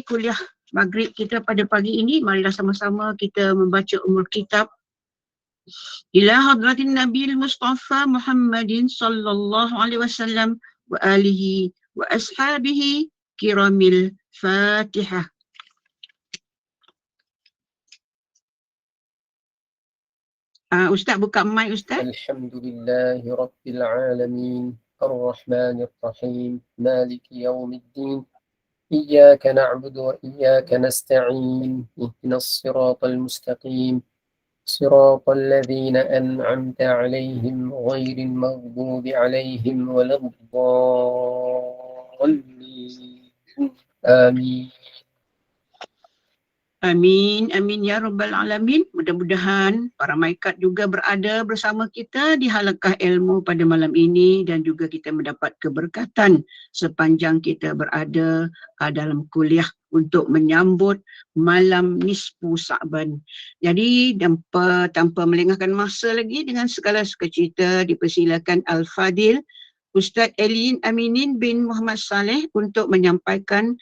kuliah maghrib kita pada pagi ini. Marilah sama-sama kita membaca umul kitab ila hadratin Nabi Mustafa Muhammadin sallallahu alaihi wasallam wa alihi wa ashabihi kiramil Fatihah. Ustaz buka mic Ustaz. Alhamdulillahi Rabbil Alamin Ar-Rahmanir Rahim Maliki Yawmiddin Iyyaka na'budu wa iyyaka nasta'in Ihdinas siratal mustaqim Siratal ladzina an'amta 'alaihim ghairil maghdubi 'alaihim waladdallin. Amin. Amin, amin ya rabbal alamin. Mudah-mudahan para malaikat juga berada bersama kita di halaqah ilmu pada malam ini dan juga kita mendapat keberkatan sepanjang kita berada dalam kuliah untuk menyambut malam nisfu Sa'ban. Jadi tanpa melengahkan masa lagi, dengan segala sukacita dipersilakan Al-Fadil Ustaz Elin Aminin bin Muhammad Saleh untuk menyampaikan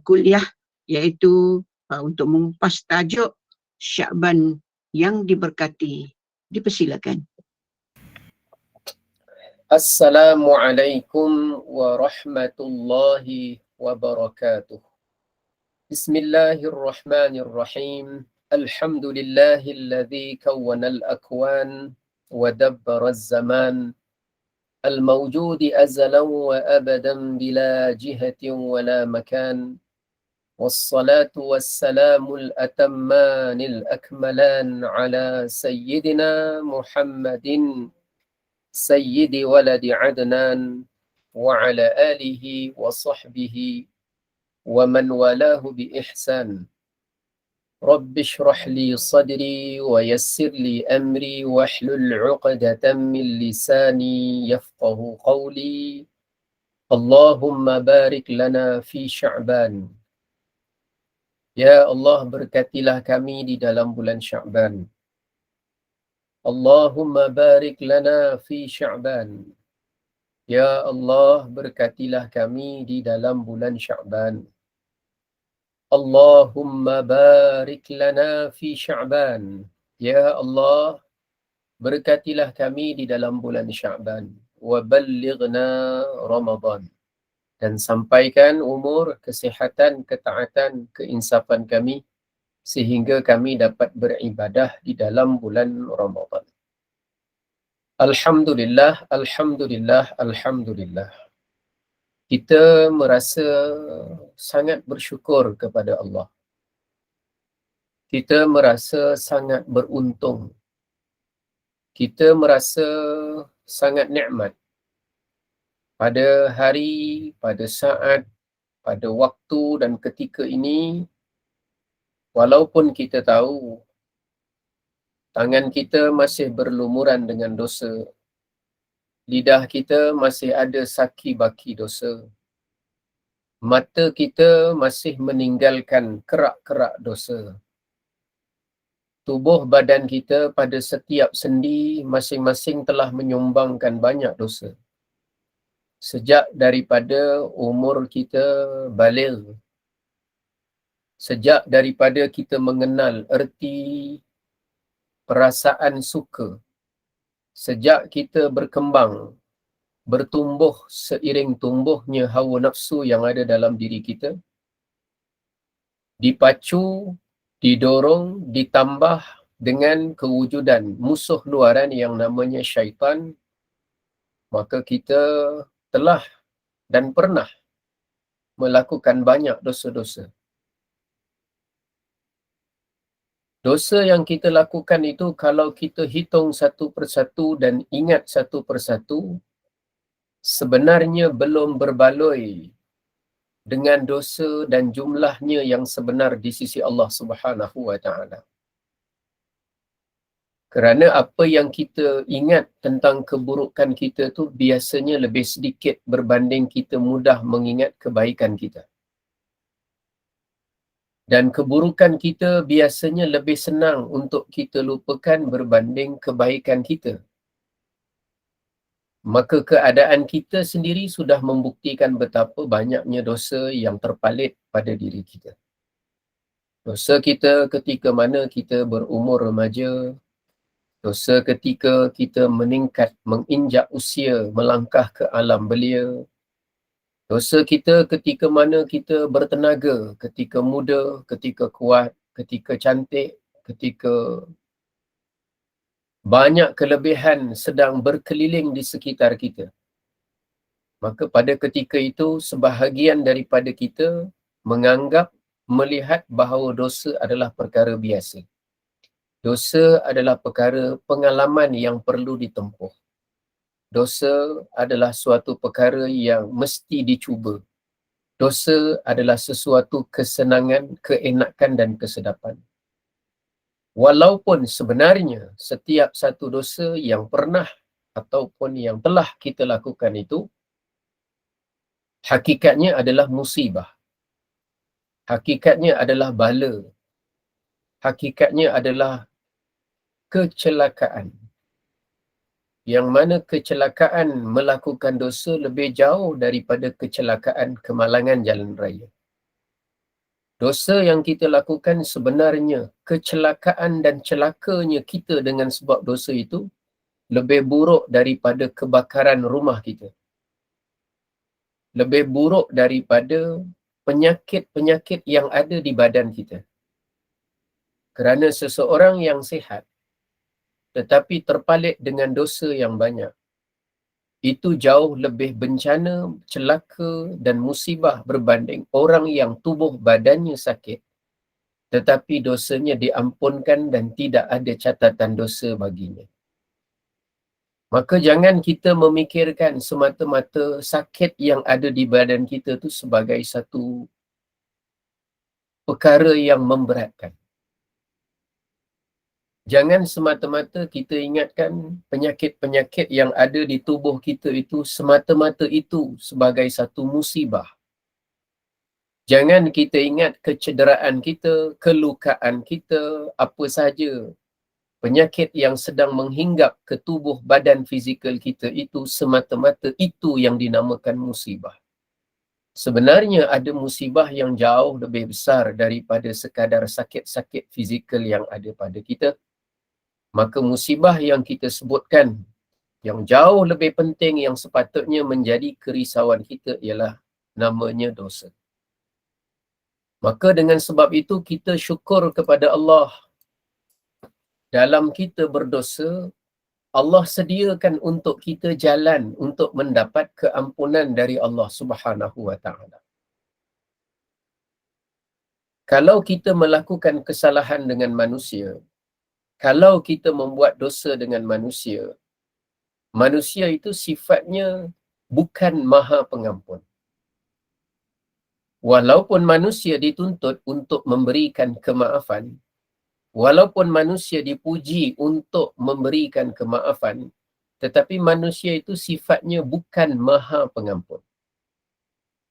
kuliah iaitu untuk mengupas tajuk Sya'ban yang diberkati. Dipersilakan. Assalamualaikum warahmatullahi wabarakatuh. Bismillahirrahmanirrahim. Alhamdulillahilladzi kawwana al-akwan wa dabbara az-zaman al-mawjud azalan wa abadan bila jihatin wa la makan. والصلاة والسلام الأتمان الأكملان على سيدنا محمد سيد ولد عدنان وعلى آله وصحبه ومن والاه بإحسان. رب اشرح لي صدري ويسر لي أمري واحلل عقدة من لساني يفقه قولي. اللهم بارك لنا في شعبان. Ya Allah, berkatilah kami di dalam bulan Sya'ban. Allahumma barik lana fi Sya'ban. Ya Allah, berkatilah kami di dalam bulan Sya'ban. Allahumma barik lana fi Sya'ban. Ya Allah, berkatilah kami di dalam bulan Sya'ban. Wa ballighna Ramadan. Dan sampaikan umur, kesihatan, ketaatan, keinsafan kami sehingga kami dapat beribadah di dalam bulan Ramadan. Alhamdulillah, alhamdulillah, alhamdulillah. Kita merasa sangat bersyukur kepada Allah. Kita merasa sangat beruntung. Kita merasa sangat nikmat. Pada hari, pada saat, pada waktu dan ketika ini, walaupun kita tahu tangan kita masih berlumuran dengan dosa, lidah kita masih ada saki baki dosa, mata kita masih meninggalkan kerak-kerak dosa, tubuh badan kita pada setiap sendi masing-masing telah menyumbangkan banyak dosa. Sejak daripada umur kita baligh, sejak daripada kita mengenal erti perasaan suka, sejak kita berkembang, bertumbuh seiring tumbuhnya hawa nafsu yang ada dalam diri kita, dipacu, didorong, ditambah dengan kewujudan musuh luaran yang namanya syaitan, maka kita telah dan pernah melakukan banyak dosa-dosa. Dosa yang kita lakukan itu kalau kita hitung satu persatu dan ingat satu persatu, sebenarnya belum berbaloi dengan dosa dan jumlahnya yang sebenar di sisi Allah Subhanahu wa Ta'ala. Kerana apa yang kita ingat tentang keburukan kita tu biasanya lebih sedikit berbanding kita mudah mengingat kebaikan kita. Dan keburukan kita biasanya lebih senang untuk kita lupakan berbanding kebaikan kita. maka keadaan kita sendiri sudah membuktikan betapa banyaknya dosa yang terpalit pada diri kita. Dosa kita ketika mana kita berumur remaja, dosa ketika kita meningkat, menginjak usia, melangkah ke alam belia, dosa kita ketika mana kita bertenaga, ketika muda, ketika kuat, ketika cantik, ketika banyak kelebihan sedang berkeliling di sekitar kita. Maka pada ketika itu, sebahagian daripada kita menganggap, melihat bahawa dosa adalah perkara biasa. Dosa adalah perkara pengalaman yang perlu ditempuh. Dosa adalah suatu perkara yang mesti dicuba. Dosa adalah sesuatu kesenangan, keenakan dan kesedapan. Walaupun sebenarnya setiap satu dosa yang pernah ataupun yang telah kita lakukan itu, hakikatnya adalah musibah. Hakikatnya adalah bala. Hakikatnya adalah kecelakaan. Yang mana kecelakaan melakukan dosa lebih jauh daripada kecelakaan kemalangan jalan raya. Dosa yang kita lakukan sebenarnya, kecelakaan dan celakanya kita dengan sebab dosa itu lebih buruk daripada kebakaran rumah kita. Lebih buruk daripada penyakit-penyakit yang ada di badan kita. Kerana seseorang yang sihat tetapi terpalit dengan dosa yang banyak, itu jauh lebih bencana, celaka dan musibah berbanding orang yang tubuh badannya sakit tetapi dosanya diampunkan dan tidak ada catatan dosa baginya. Maka jangan kita memikirkan semata-mata sakit yang ada di badan kita tu sebagai satu perkara yang memberatkan. Jangan semata-mata kita ingatkan penyakit-penyakit yang ada di tubuh kita itu semata-mata itu sebagai satu musibah. Jangan kita ingat kecederaan kita, kelukaan kita, apa saja penyakit yang sedang menghinggap ke tubuh badan fizikal kita itu semata-mata itu yang dinamakan musibah. Sebenarnya ada musibah yang jauh lebih besar daripada sekadar sakit-sakit fizikal yang ada pada kita. Maka musibah yang kita sebutkan, yang jauh lebih penting yang sepatutnya menjadi kerisauan kita ialah namanya dosa. Maka dengan sebab itu kita syukur kepada Allah. Dalam kita berdosa, Allah sediakan untuk kita jalan untuk mendapat keampunan dari Allah Subhanahu wa taala. Kalau kita melakukan kesalahan dengan manusia, kalau kita membuat dosa dengan manusia, manusia itu sifatnya bukan maha pengampun. Walaupun manusia dituntut untuk memberikan kemaafan, walaupun manusia dipuji untuk memberikan kemaafan, tetapi manusia itu sifatnya bukan maha pengampun.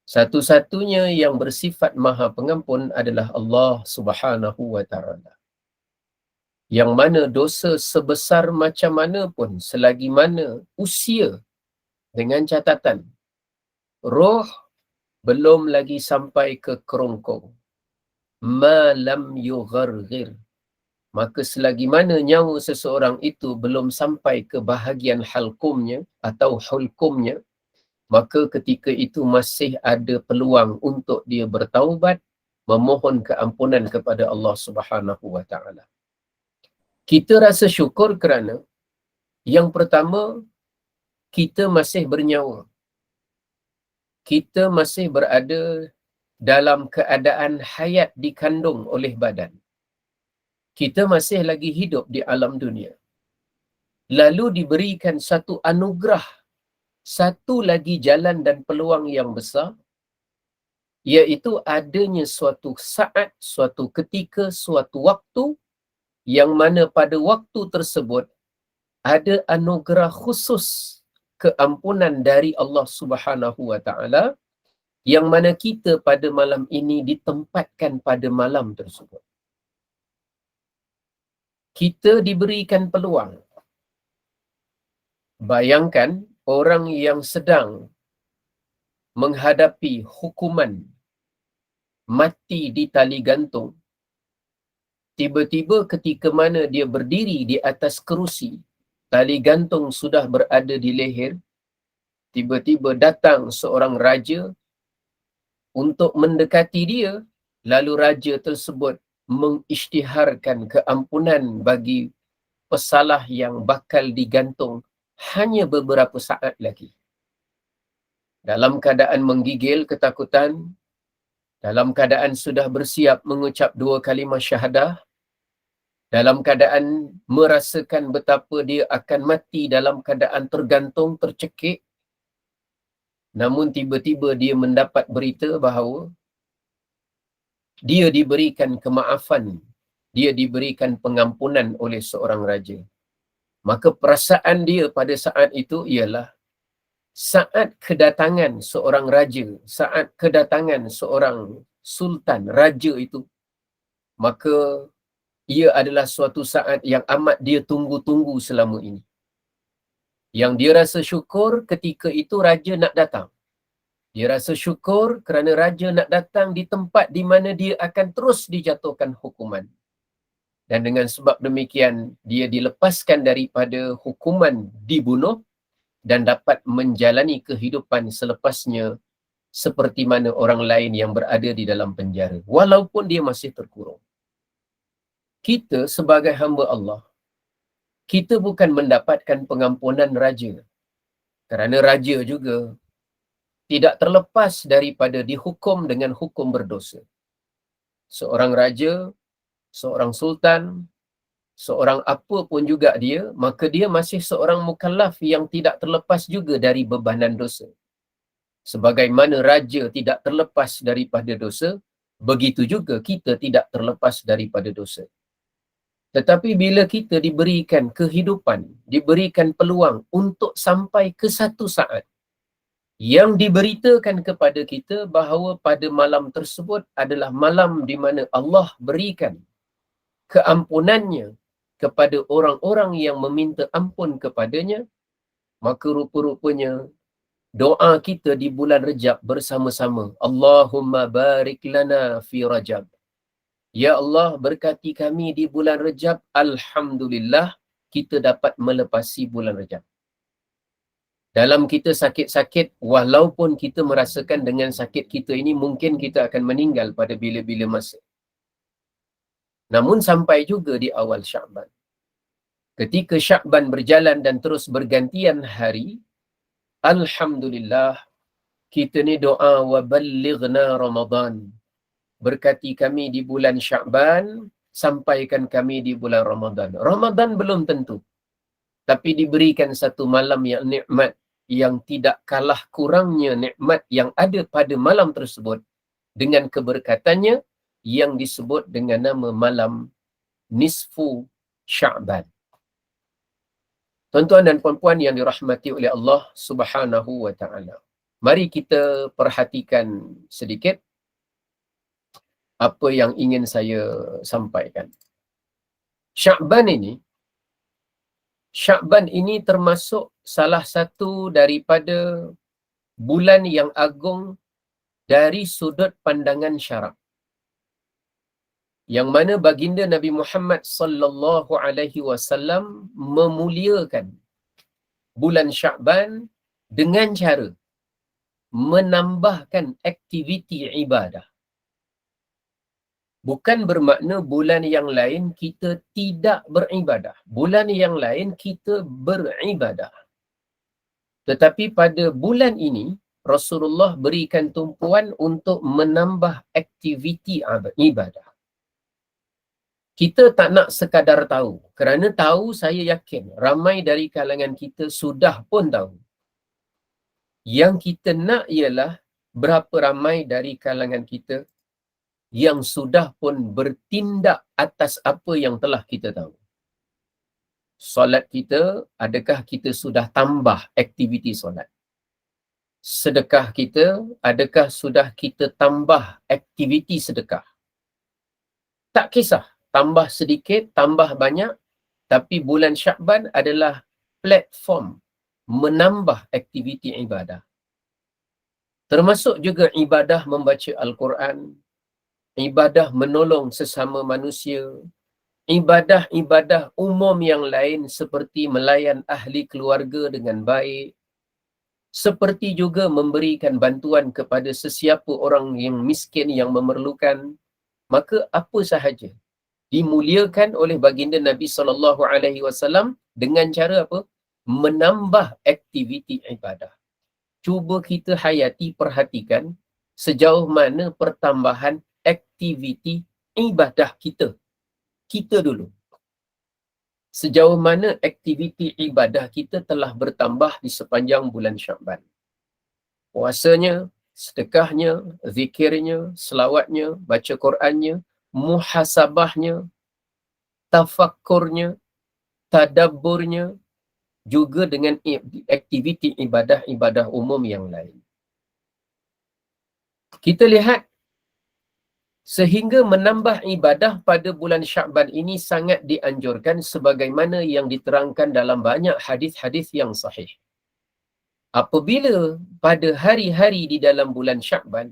Satu-satunya yang bersifat maha pengampun adalah Allah Subhanahu wa taala. Yang mana dosa sebesar macam mana pun, selagi mana usia, dengan catatan roh belum lagi sampai ke kerongkong, malam yugharghir, maka selagi mana nyawa seseorang itu belum sampai ke bahagian halkumnya atau hulkumnya, maka ketika itu masih ada peluang untuk dia bertaubat, memohon keampunan kepada Allah Subhanahu wa taala. Kita rasa syukur kerana yang pertama, kita masih bernyawa. Kita masih berada dalam keadaan hayat dikandung oleh badan. Kita masih lagi hidup di alam dunia. Lalu diberikan satu anugerah, satu lagi jalan dan peluang yang besar, iaitu adanya suatu saat, suatu ketika, suatu waktu yang mana pada waktu tersebut ada anugerah khusus keampunan dari Allah Subhanahu wa taala, yang mana kita pada malam ini ditempatkan pada malam tersebut. Kita diberikan peluang. Bayangkan orang yang sedang menghadapi hukuman mati di tali gantung, tiba-tiba ketika mana dia berdiri di atas kerusi, tali gantung sudah berada di leher, tiba-tiba datang seorang raja untuk mendekati dia, lalu raja tersebut mengisytiharkan keampunan bagi pesalah yang bakal digantung hanya beberapa saat lagi. Dalam keadaan menggigil ketakutan, dalam keadaan sudah bersiap mengucap 2 kalimah syahadah, dalam keadaan merasakan betapa dia akan mati dalam keadaan tergantung, tercekik, namun tiba-tiba dia mendapat berita bahawa dia diberikan kemaafan, dia diberikan pengampunan oleh seorang raja. Maka perasaan dia pada saat itu ialah saat kedatangan seorang raja, saat kedatangan seorang sultan, raja itu, maka ia adalah suatu saat yang amat dia tunggu-tunggu selama ini. Yang dia rasa syukur ketika itu raja nak datang. Dia rasa syukur kerana raja nak datang di tempat di mana dia akan terus dijatuhkan hukuman. Dan dengan sebab demikian, dia dilepaskan daripada hukuman dibunuh dan dapat menjalani kehidupan selepasnya seperti mana orang lain yang berada di dalam penjara, walaupun dia masih terkurung. Kita sebagai hamba Allah, kita bukan mendapatkan pengampunan raja, kerana raja juga tidak terlepas daripada dihukum dengan hukum berdosa. Seorang raja, seorang sultan, seorang apa pun juga dia, maka dia masih seorang mukallaf yang tidak terlepas juga dari bebanan dosa. Sebagaimana raja tidak terlepas daripada dosa, begitu juga kita tidak terlepas daripada dosa. Tetapi bila kita diberikan kehidupan, diberikan peluang untuk sampai ke satu saat yang diberitakan kepada kita bahawa pada malam tersebut adalah malam di mana Allah berikan keampunannya kepada orang-orang yang meminta ampun kepadanya, maka rupa-rupanya doa kita di bulan Rejab bersama-sama, Allahumma barik lana fi Rajab. Ya Allah, berkati kami di bulan Rejab. Alhamdulillah, kita dapat melepasi bulan Rejab. Dalam kita sakit-sakit, walaupun kita merasakan dengan sakit kita ini, mungkin kita akan meninggal pada bila-bila masa. Namun sampai juga di awal Sya'ban. Ketika Sya'ban berjalan dan terus bergantian hari, Alhamdulillah, kita ni doa wa ballighna Ramadan. Berkati kami di bulan Sya'ban, sampaikan kami di bulan Ramadan. Ramadan belum tentu, tapi diberikan satu malam yang nikmat, yang tidak kalah kurangnya nikmat yang ada pada malam tersebut dengan keberkatannya yang disebut dengan nama malam Nisfu Sya'ban. Tuan-tuan dan puan-puan yang dirahmati oleh Allah Subhanahu wa ta'ala, mari kita perhatikan sedikit apa yang ingin saya sampaikan. Sya'ban ini termasuk salah satu daripada bulan yang agung dari sudut pandangan syarak, yang mana baginda Nabi Muhammad sallallahu alaihi wasallam memuliakan bulan Sya'ban dengan cara menambahkan aktiviti ibadah. Bukan bermakna bulan yang lain kita tidak beribadah. Bulan yang lain kita beribadah. Tetapi pada bulan ini, Rasulullah berikan tumpuan untuk menambah aktiviti ibadah. Kita tak nak sekadar tahu. Kerana tahu, saya yakin ramai dari kalangan kita sudah pun tahu. Yang kita nak ialah berapa ramai dari kalangan kita yang sudah pun bertindak atas apa yang telah kita tahu. Solat kita, adakah kita sudah tambah aktiviti solat? Sedekah kita, adakah sudah kita tambah aktiviti sedekah? Tak kisah, tambah sedikit, tambah banyak, tapi bulan Sya'ban adalah platform menambah aktiviti ibadah. Termasuk juga ibadah membaca Al-Quran, ibadah menolong sesama manusia, ibadah-ibadah umum yang lain seperti melayan ahli keluarga dengan baik, seperti juga memberikan bantuan kepada sesiapa orang yang miskin yang memerlukan, maka apa sahaja dimuliakan oleh baginda Nabi SAW dengan cara apa? Menambah aktiviti ibadah. Cuba kita hayati, perhatikan sejauh mana pertambahan aktiviti ibadah kita. Kita dulu. Sejauh mana aktiviti ibadah kita telah bertambah di sepanjang bulan Sya'ban. Puasanya, sedekahnya, zikirnya, selawatnya, baca Qurannya, muhasabahnya, tafakkurnya, tadabburnya, juga dengan aktiviti ibadah-ibadah umum yang lain. Kita lihat sehingga menambah ibadah pada bulan Sya'ban ini sangat dianjurkan sebagaimana yang diterangkan dalam banyak hadis-hadis yang sahih. Apabila pada hari-hari di dalam bulan Sya'ban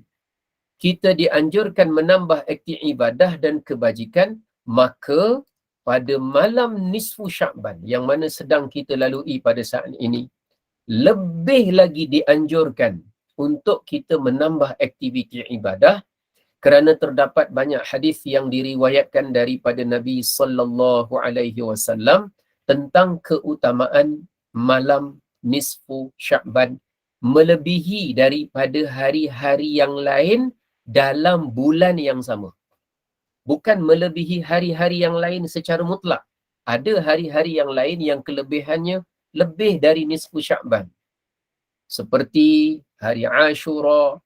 kita dianjurkan menambah aktiviti ibadah dan kebajikan, maka pada malam nisfu Sya'ban yang mana sedang kita lalui pada saat ini, lebih lagi dianjurkan untuk kita menambah aktiviti ibadah kerana terdapat banyak hadis yang diriwayatkan daripada Nabi sallallahu alaihi wasallam tentang keutamaan malam nisfu Sya'ban melebihi daripada hari-hari yang lain dalam bulan yang sama. Bukan melebihi hari-hari yang lain secara mutlak. Ada hari-hari yang lain yang kelebihannya lebih dari nisfu Sya'ban. Seperti hari Ashura,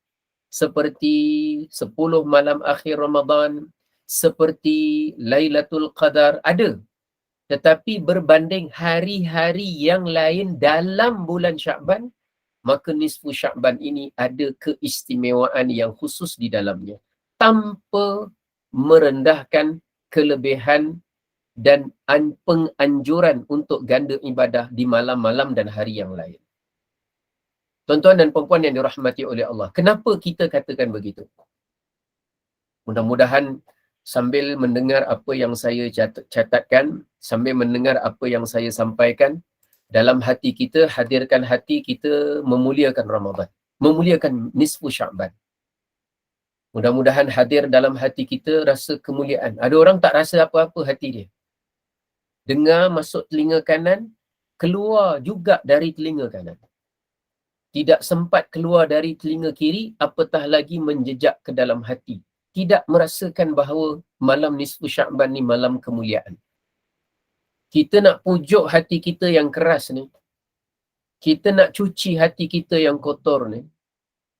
seperti 10 malam akhir Ramadan, seperti Lailatul Qadar, ada. Tetapi berbanding hari-hari yang lain dalam bulan Sya'ban, maka nisfu Sya'ban ini ada keistimewaan yang khusus di dalamnya, tanpa merendahkan kelebihan dan penganjuran untuk ganda ibadah di malam-malam dan hari yang lain. Tuan-tuan dan puan-puan yang dirahmati oleh Allah, kenapa kita katakan begitu? Mudah-mudahan sambil mendengar apa yang saya catatkan, sambil mendengar apa yang saya sampaikan, dalam hati kita, hadirkan hati kita memuliakan Ramadan, memuliakan nisfu Sya'ban. Mudah-mudahan hadir dalam hati kita rasa kemuliaan. Ada orang tak rasa apa-apa hati dia. Dengar masuk telinga kanan, keluar juga dari telinga kanan. Tidak sempat keluar dari telinga kiri, apatah lagi menjejak ke dalam hati. Tidak merasakan bahawa malam nisfu Sya'ban ni malam kemuliaan. Kita nak pujuk hati kita yang keras ni. Kita nak cuci hati kita yang kotor ni.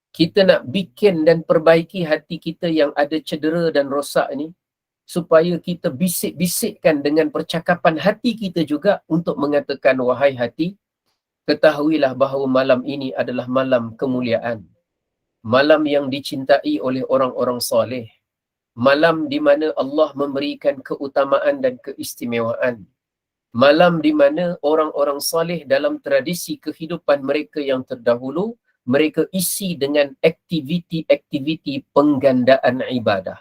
Kita nak bikin dan perbaiki hati kita yang ada cedera dan rosak ni, supaya kita bisik-bisikkan dengan percakapan hati kita juga untuk mengatakan, wahai hati, ketahuilah bahawa malam ini adalah malam kemuliaan. Malam yang dicintai oleh orang-orang soleh. Malam di mana Allah memberikan keutamaan dan keistimewaan. Malam di mana orang-orang soleh dalam tradisi kehidupan mereka yang terdahulu, mereka isi dengan aktiviti-aktiviti penggandaan ibadah.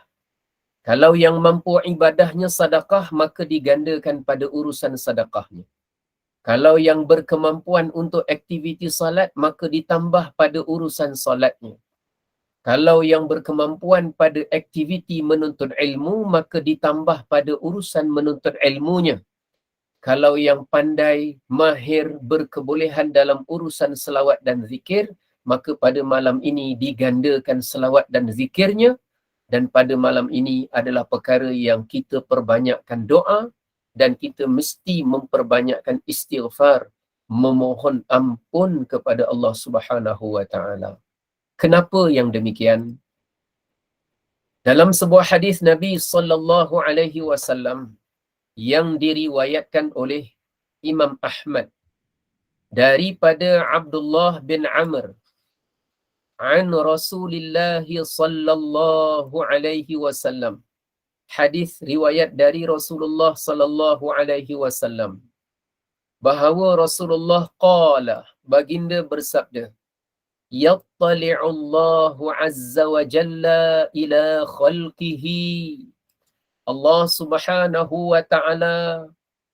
Kalau yang mampu ibadahnya sedekah, maka digandakan pada urusan sedekahnya. Kalau yang berkemampuan untuk aktiviti salat, maka ditambah pada urusan salatnya. Kalau yang berkemampuan pada aktiviti menuntut ilmu, maka ditambah pada urusan menuntut ilmunya. Kalau yang pandai, mahir, berkebolehan dalam urusan selawat dan zikir, maka pada malam ini digandakan selawat dan zikirnya, dan pada malam ini adalah perkara yang kita perbanyakkan doa, dan kita mesti memperbanyakkan istighfar, memohon ampun kepada Allah Subhanahu wa taala. Kenapa yang demikian? Dalam sebuah hadis Nabi sallallahu alaihi wasallam yang diriwayatkan oleh Imam Ahmad daripada Abdullah bin Amr an Rasulillah sallallahu alaihi wasallam, hadis riwayat dari Rasulullah sallallahu alaihi wasallam, bahawa Rasulullah qala, baginda bersabda, yattali'u Allahu azza wa jalla ila khalqihi. Allah Subhanahu wa taala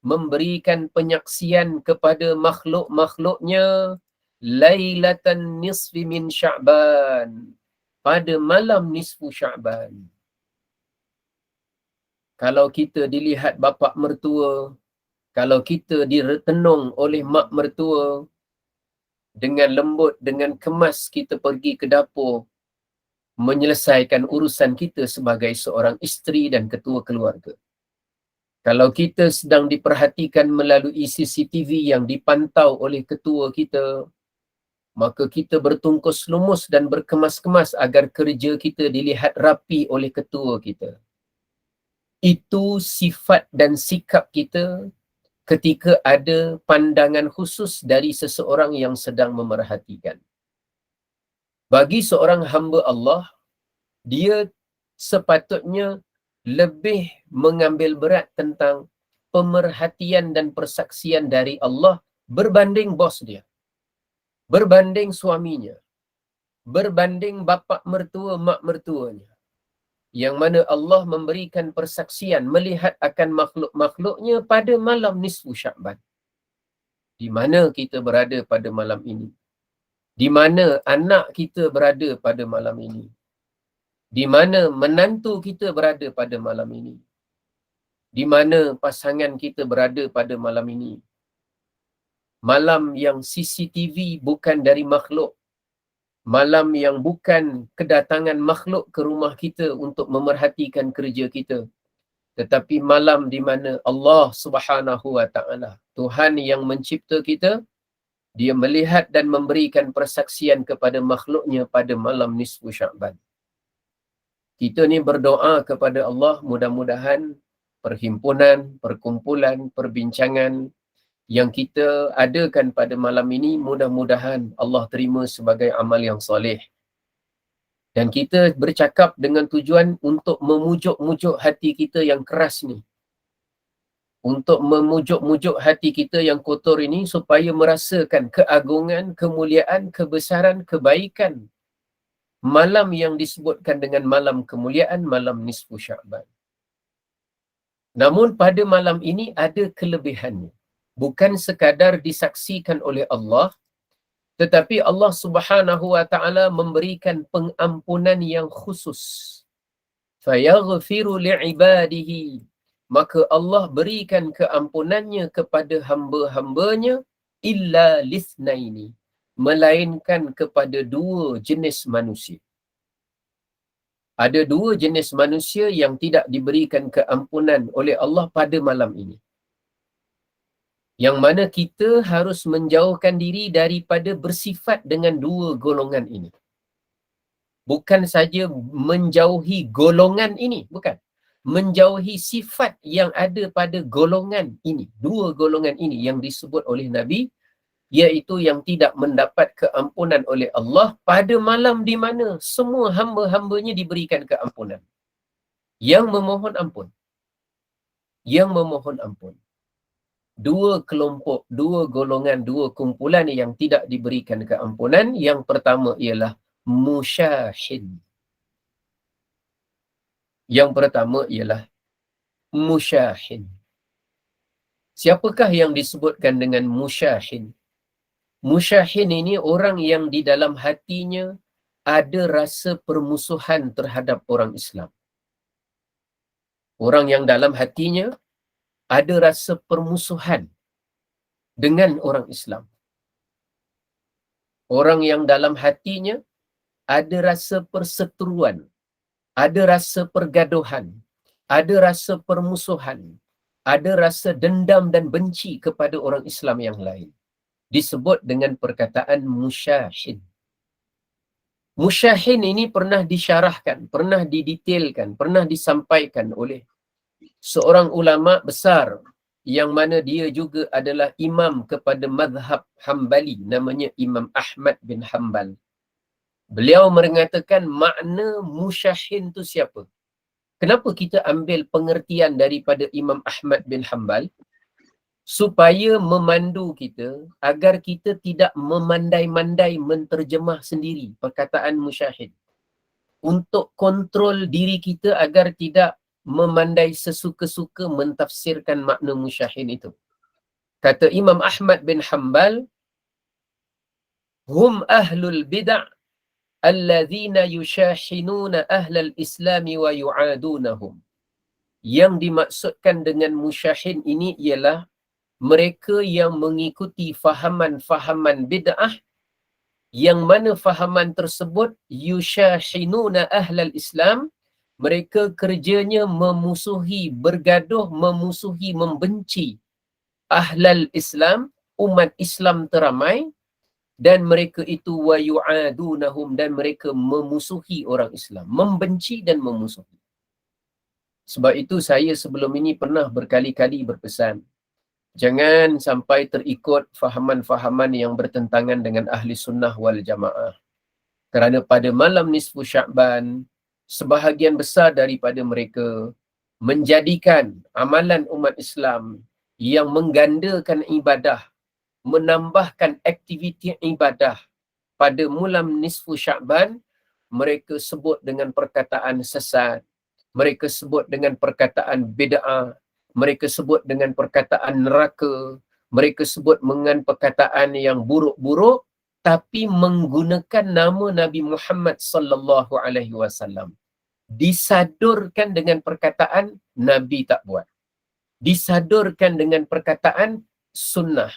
memberikan penyaksian kepada makhluk-makhluknya lailatan nisfi min Sya'ban, pada malam nisfu Sya'ban. Kalau kita dilihat bapa mertua, kalau kita ditenung oleh mak mertua, dengan lembut, dengan kemas kita pergi ke dapur menyelesaikan urusan kita sebagai seorang isteri dan ketua keluarga. Kalau kita sedang diperhatikan melalui CCTV yang dipantau oleh ketua kita, maka kita bertungkus lumus dan berkemas-kemas agar kerja kita dilihat rapi oleh ketua kita. Itu sifat dan sikap kita ketika ada pandangan khusus dari seseorang yang sedang memerhatikan. Bagi seorang hamba Allah, dia sepatutnya lebih mengambil berat tentang pemerhatian dan persaksian dari Allah berbanding bos dia, berbanding suaminya, berbanding bapa mertua, mak mertuanya. Yang mana Allah memberikan persaksian melihat akan makhluk-makhluknya pada malam nisfu Sya'ban. Di mana kita berada pada malam ini? Di mana anak kita berada pada malam ini? Di mana menantu kita berada pada malam ini? Di mana pasangan kita berada pada malam ini? Malam yang CCTV bukan dari makhluk. Malam yang bukan kedatangan makhluk ke rumah kita untuk memerhatikan kerja kita. Tetapi malam di mana Allah Subhanahu wa taala, Tuhan yang mencipta kita, dia melihat dan memberikan persaksian kepada makhluknya pada malam nisfu Sya'ban. Kita ni berdoa kepada Allah, mudah-mudahan perhimpunan, perkumpulan, perbincangan yang kita adakan pada malam ini, mudah-mudahan Allah terima sebagai amal yang soleh. Dan kita bercakap dengan tujuan untuk memujuk-mujuk hati kita yang keras ni. Untuk memujuk-mujuk hati kita yang kotor ini supaya merasakan keagungan, kemuliaan, kebesaran, kebaikan malam yang disebutkan dengan malam kemuliaan, malam nisfu Sya'ban. Namun pada malam ini ada kelebihannya. Bukan sekadar disaksikan oleh Allah, tetapi Allah Subhanahu wa taala memberikan pengampunan yang khusus. Fayaghfiru li'ibadihi, maka Allah berikan keampunannya kepada hamba-hambanya illa lithnaini, melainkan kepada dua jenis manusia. Ada dua jenis manusia yang tidak diberikan keampunan oleh Allah pada malam ini. Yang mana kita harus menjauhkan diri daripada bersifat dengan dua golongan ini. Bukan saja menjauhi golongan ini, bukan. Menjauhi sifat yang ada pada golongan ini. Dua golongan ini yang disebut oleh Nabi, iaitu yang tidak mendapat keampunan oleh Allah pada malam di mana semua hamba-hambanya diberikan keampunan. Yang memohon ampun. Yang memohon ampun. Dua kelompok, dua golongan, dua kumpulan yang tidak diberikan keampunan. Yang pertama ialah musyahin. Yang pertama ialah musyahin. Siapakah yang disebutkan dengan musyahin? Musyahin ini orang yang di dalam hatinya ada rasa permusuhan terhadap orang Islam. Orang yang dalam hatinya ada rasa permusuhan dengan orang Islam. Orang yang dalam hatinya ada rasa perseteruan, ada rasa pergaduhan, ada rasa permusuhan, ada rasa dendam dan benci kepada orang Islam yang lain. Disebut dengan perkataan musyahin. Musyahin ini pernah disyarahkan, pernah didetailkan, pernah disampaikan oleh seorang ulama besar yang mana dia juga adalah imam kepada mazhab Hambali, namanya Imam Ahmad bin Hanbal. Beliau mengatakan makna musyahin tu siapa? Kenapa kita ambil pengertian daripada Imam Ahmad bin Hanbal? supaya memandu kita agar kita tidak memandai-mandai menterjemah sendiri perkataan musyahid, untuk kontrol diri kita agar tidak memandai sesuka-suka mentafsirkan makna musyahid itu. Kata Imam Ahmad bin Hanbal, hum ahlul bid'ah alladzina yushahinuna ahlal islami wa yu'adunahum. Yang dimaksudkan dengan musyahin ini ialah mereka yang mengikuti fahaman-fahaman bid'ah, yang mana fahaman tersebut yushahinuna ahlal Islam, mereka kerjanya memusuhi, bergaduh, memusuhi, membenci ahlal Islam, umat Islam teramai, dan mereka itu wa yu'adunahum, dan mereka memusuhi orang Islam, membenci dan memusuhi. Sebab itu saya sebelum ini pernah berkali-kali berpesan, jangan sampai terikut fahaman-fahaman yang bertentangan dengan ahli sunnah wal jamaah. Kerana pada malam nisfu Sya'ban, sebahagian besar daripada mereka menjadikan amalan umat Islam yang menggandakan ibadah, menambahkan aktiviti ibadah pada malam nisfu Sya'ban, mereka sebut dengan perkataan sesat, mereka sebut dengan perkataan bid'ah, mereka sebut dengan perkataan neraka, mereka sebut dengan perkataan yang buruk-buruk, tapi menggunakan nama Nabi Muhammad sallallahu alaihi wasallam. Disadurkan dengan perkataan Nabi tak buat. Disadurkan dengan perkataan sunnah.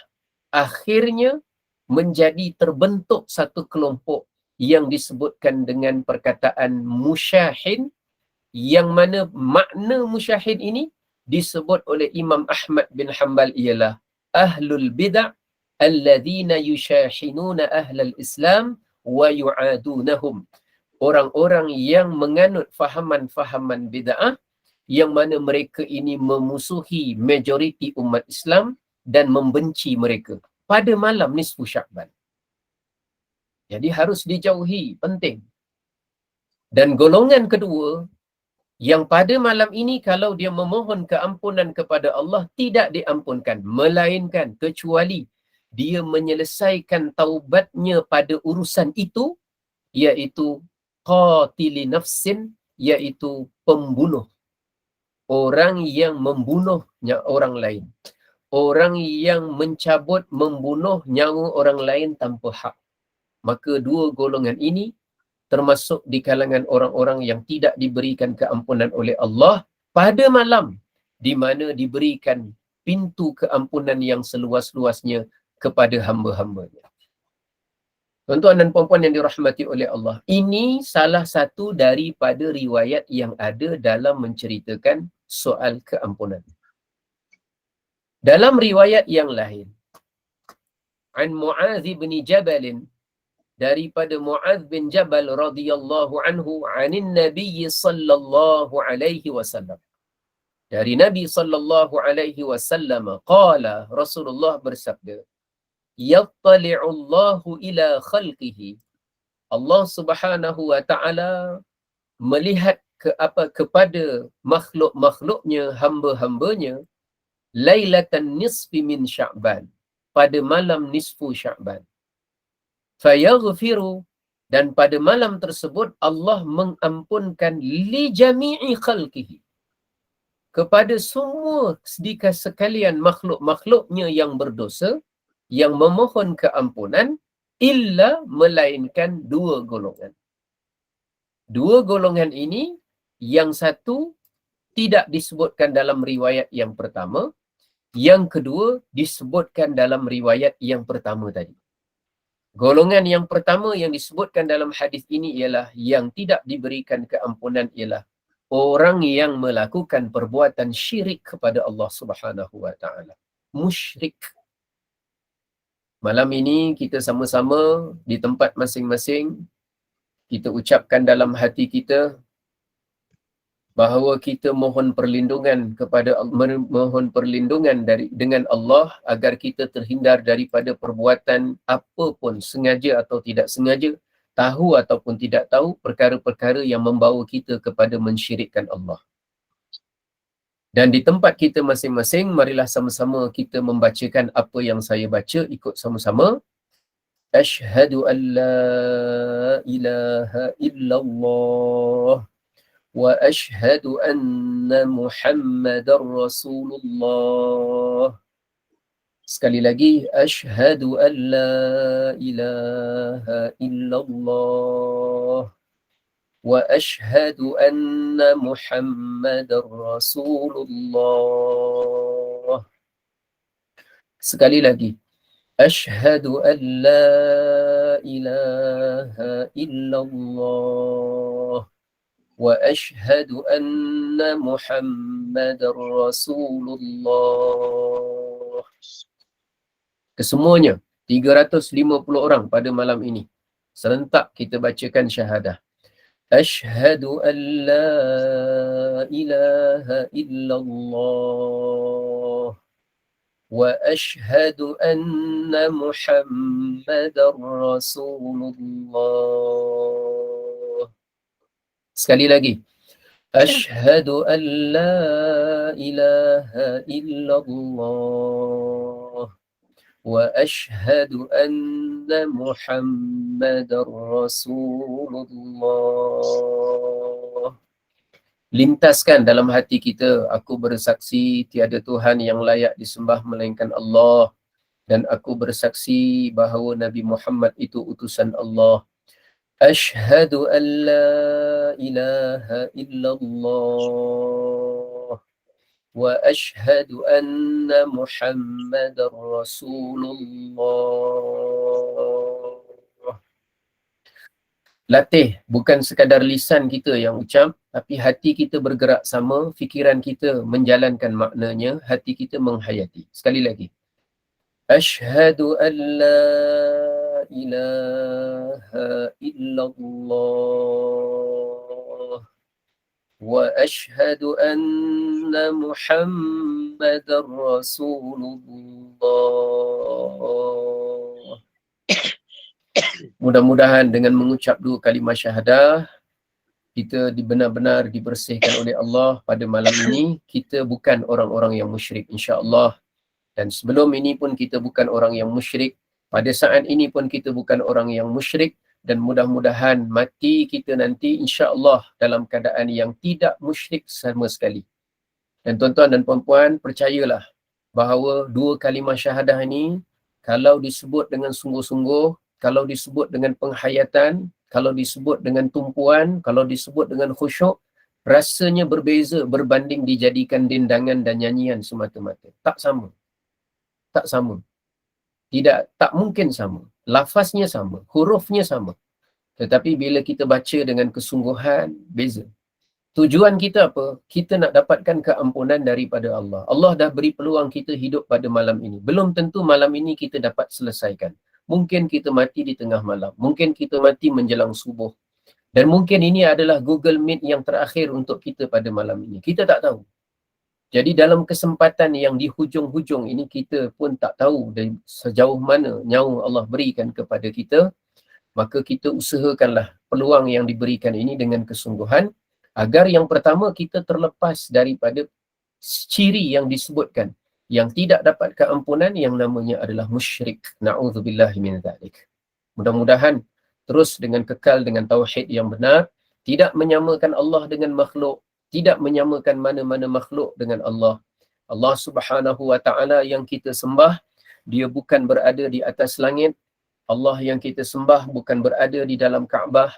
Akhirnya menjadi terbentuk satu kelompok yang disebutkan dengan perkataan musyahin, yang mana makna musyahid ini disebut oleh Imam Ahmad bin Hanbal ialah ahlul bid'ah alladzina yushahinuna ahlal Islam wa yu'adunahum. Orang-orang yang menganut fahaman-fahaman bid'ah, yang mana mereka ini memusuhi majoriti umat Islam dan membenci mereka pada malam nisfu Sya'ban. Jadi harus dijauhi, penting. Dan golongan kedua, yang pada malam ini kalau dia memohon keampunan kepada Allah tidak diampunkan, melainkan kecuali dia menyelesaikan taubatnya pada urusan itu, iaitu qatili nafsin, iaitu pembunuh, orang yang membunuhnya orang lain, orang yang mencabut, membunuh nyawa orang lain tanpa hak. Maka dua golongan ini termasuk di kalangan orang-orang yang tidak diberikan keampunan oleh Allah pada malam di mana diberikan pintu keampunan yang seluas-luasnya kepada hamba-hambanya. Tuan-tuan dan puan-puan yang dirahmati oleh Allah, ini salah satu daripada riwayat yang ada dalam menceritakan soal keampunan. Dalam riwayat yang lain, an Mu'adz bin Jabal, daripada Mu'adz bin Jabal radhiyallahu anhu, anin Nabi sallallahu alaihi wasallam, dari Nabi sallallahu alaihi wasallam, qala, Rasulullah bersabda, yattali'u Allahu ila khalqihi, Allah Subhanahu wa taala melihat kepada makhluk-makhluknya, hamba-hambanya, lailatan nisfi min Sya'ban, pada malam nisfu Sya'ban. Fayaghfiru, dan pada malam tersebut Allah mengampunkan li jami'i khalqihi, kepada semua sekalian makhluk-makhluknya yang berdosa, yang memohon keampunan, illa, melainkan dua golongan. Dua golongan ini, yang satu tidak disebutkan dalam riwayat yang pertama, yang kedua disebutkan dalam riwayat yang pertama tadi. Golongan yang pertama yang disebutkan dalam hadis ini ialah yang tidak diberikan keampunan ialah orang yang melakukan perbuatan syirik kepada Allah Subhanahu wa taala. Musyrik. Malam ini kita sama-sama di tempat masing-masing kita ucapkan dalam hati kita bahawa kita mohon perlindungan dengan Allah agar kita terhindar daripada perbuatan apapun, sengaja atau tidak sengaja, tahu ataupun tidak tahu, perkara-perkara yang membawa kita kepada mensyirikkan Allah. Dan di tempat kita masing-masing, marilah sama-sama kita membacakan apa yang saya baca, ikut sama-sama. Ashhadu an la ilaha illallah wa ashhadu anna Muhammadar Rasulullah. Sekali lagi, ashhadu an la ilaha illallah wa ashhadu anna Muhammadar Rasulullah. Sekali lagi, ashhadu an la ilaha illallah wa ashhadu anna Muhammadar Rasulullah. Kesemuanya 350 orang pada malam ini serentak kita bacakan syahadah. Ashhadu an la ilaha illallah wa ashhadu anna Muhammadar Rasulullah. Sekali lagi. Ashhadu an la ilaha illallah wa ashhadu anna Muhammadar Rasulullah. Lintaskan dalam hati kita, aku bersaksi tiada Tuhan yang layak disembah melainkan Allah, dan aku bersaksi bahawa Nabi Muhammad itu utusan Allah. Ashhadu an la ilaha illallah wa ashhadu anna Muhammadar Rasulullah. Latih bukan sekadar lisan kita yang ucap, tapi hati kita bergerak sama, fikiran kita menjalankan maknanya, hati kita menghayati. Sekali lagi. Ashhadu an la ilaha illallah wa ashhadu anna Muhammadar Rasulullah. Mudah-mudahan dengan mengucap 2 kalimah syahadah, kita benar-benar dibersihkan oleh Allah pada malam ini. Kita bukan orang-orang yang musyrik, insya-Allah. Dan sebelum ini pun kita bukan orang yang musyrik. Pada saat ini pun kita bukan orang yang musyrik. Dan mudah-mudahan mati kita nanti insya-Allah dalam keadaan yang tidak musyrik sama sekali. Dan tuan-tuan dan puan-puan, percayalah bahawa 2 kalimah syahadah ini, kalau disebut dengan sungguh-sungguh, kalau disebut dengan penghayatan, kalau disebut dengan tumpuan, kalau disebut dengan khusyuk, rasanya berbeza berbanding dijadikan dendangan dan nyanyian semata-mata. Tak sama. Tak sama. Tidak, tak mungkin sama. Lafaznya sama, hurufnya sama. Tetapi bila kita baca dengan kesungguhan, beza. Tujuan kita apa? Kita nak dapatkan keampunan daripada Allah. Allah dah beri peluang kita hidup pada malam ini. Belum tentu malam ini kita dapat selesaikan. Mungkin kita mati di tengah malam. Mungkin kita mati menjelang subuh. Dan mungkin ini adalah Google Meet yang terakhir untuk kita pada malam ini. Kita tak tahu. Jadi dalam kesempatan yang di hujung-hujung ini, kita pun tak tahu dari sejauh mana nyawa Allah berikan kepada kita. Maka kita usahakanlah peluang yang diberikan ini dengan kesungguhan, agar yang pertama kita terlepas daripada ciri yang disebutkan, yang tidak dapat keampunan, yang namanya adalah musyrik. Na'udzubillahi min dzalik. Mudah-mudahan terus dengan kekal dengan tauhid yang benar, tidak menyamakan Allah dengan makhluk, tidak menyamakan mana-mana makhluk dengan Allah. Allah Subhanahu wa taala yang kita sembah, dia bukan berada di atas langit. Allah yang kita sembah bukan berada di dalam Kaabah.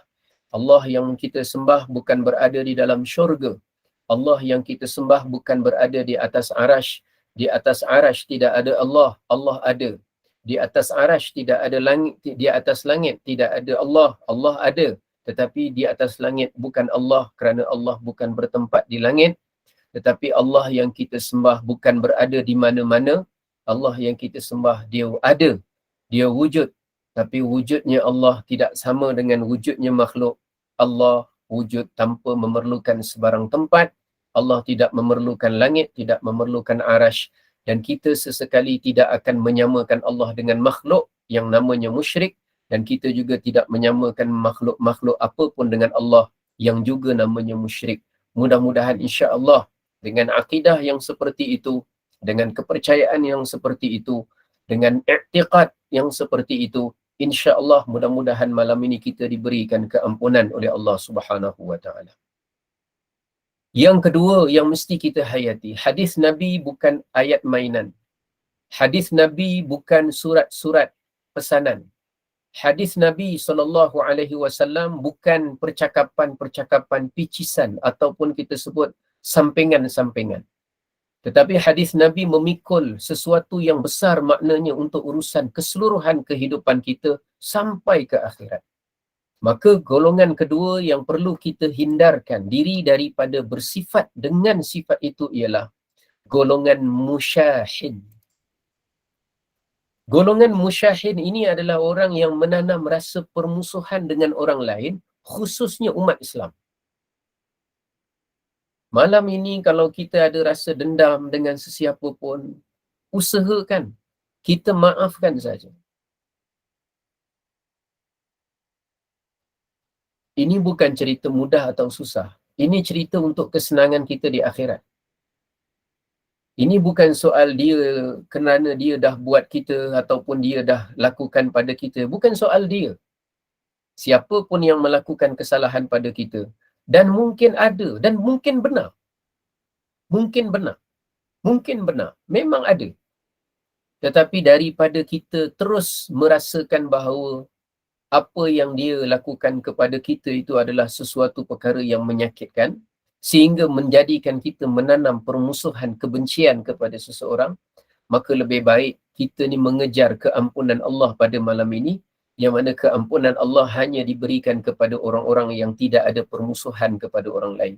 Allah yang kita sembah bukan berada di dalam syurga. Allah yang kita sembah bukan berada di atas arash. Di atas arash tidak ada Allah, Allah ada. Di atas arash tidak ada langit, di atas langit tidak ada Allah, Allah ada. Tetapi di atas langit bukan Allah, kerana Allah bukan bertempat di langit. Tetapi Allah yang kita sembah bukan berada di mana-mana. Allah yang kita sembah, dia ada, dia wujud. Tapi wujudnya Allah tidak sama dengan wujudnya makhluk. Allah wujud tanpa memerlukan sebarang tempat. Allah tidak memerlukan langit, tidak memerlukan arash. Dan kita sesekali tidak akan menyamakan Allah dengan makhluk yang namanya musyrik. Dan kita juga tidak menyamakan makhluk-makhluk apapun dengan Allah yang juga namanya musyrik. Mudah-mudahan insya-Allah dengan akidah yang seperti itu, dengan kepercayaan yang seperti itu, dengan i'tiqad yang seperti itu, insya-Allah mudah-mudahan malam ini kita diberikan keampunan oleh Allah Subhanahu wa taala. Yang kedua yang mesti kita hayati, hadis Nabi bukan ayat mainan. Hadis Nabi bukan surat-surat pesanan. Hadis Nabi SAW bukan percakapan-percakapan picisan ataupun kita sebut sampingan-sampingan. Tetapi hadis Nabi memikul sesuatu yang besar maknanya untuk urusan keseluruhan kehidupan kita sampai ke akhirat. Maka golongan kedua yang perlu kita hindarkan diri daripada bersifat dengan sifat itu ialah golongan musyahin. Golongan musyahin ini adalah orang yang menanam rasa permusuhan dengan orang lain, khususnya umat Islam. Malam ini kalau kita ada rasa dendam dengan sesiapa pun, usahakan kita maafkan saja. Ini bukan cerita mudah atau susah. Ini cerita untuk kesenangan kita di akhirat. Ini bukan soal dia kerana dia dah buat kita ataupun dia dah lakukan pada kita. Bukan soal dia. Siapa pun yang melakukan kesalahan pada kita. Dan mungkin ada dan mungkin benar. Mungkin benar. Mungkin benar. Memang ada. Tetapi daripada kita terus merasakan bahawa apa yang dia lakukan kepada kita itu adalah sesuatu perkara yang menyakitkan, sehingga menjadikan kita menanam permusuhan, kebencian kepada seseorang, maka lebih baik kita ni mengejar keampunan Allah pada malam ini, yang mana keampunan Allah hanya diberikan kepada orang-orang yang tidak ada permusuhan kepada orang lain.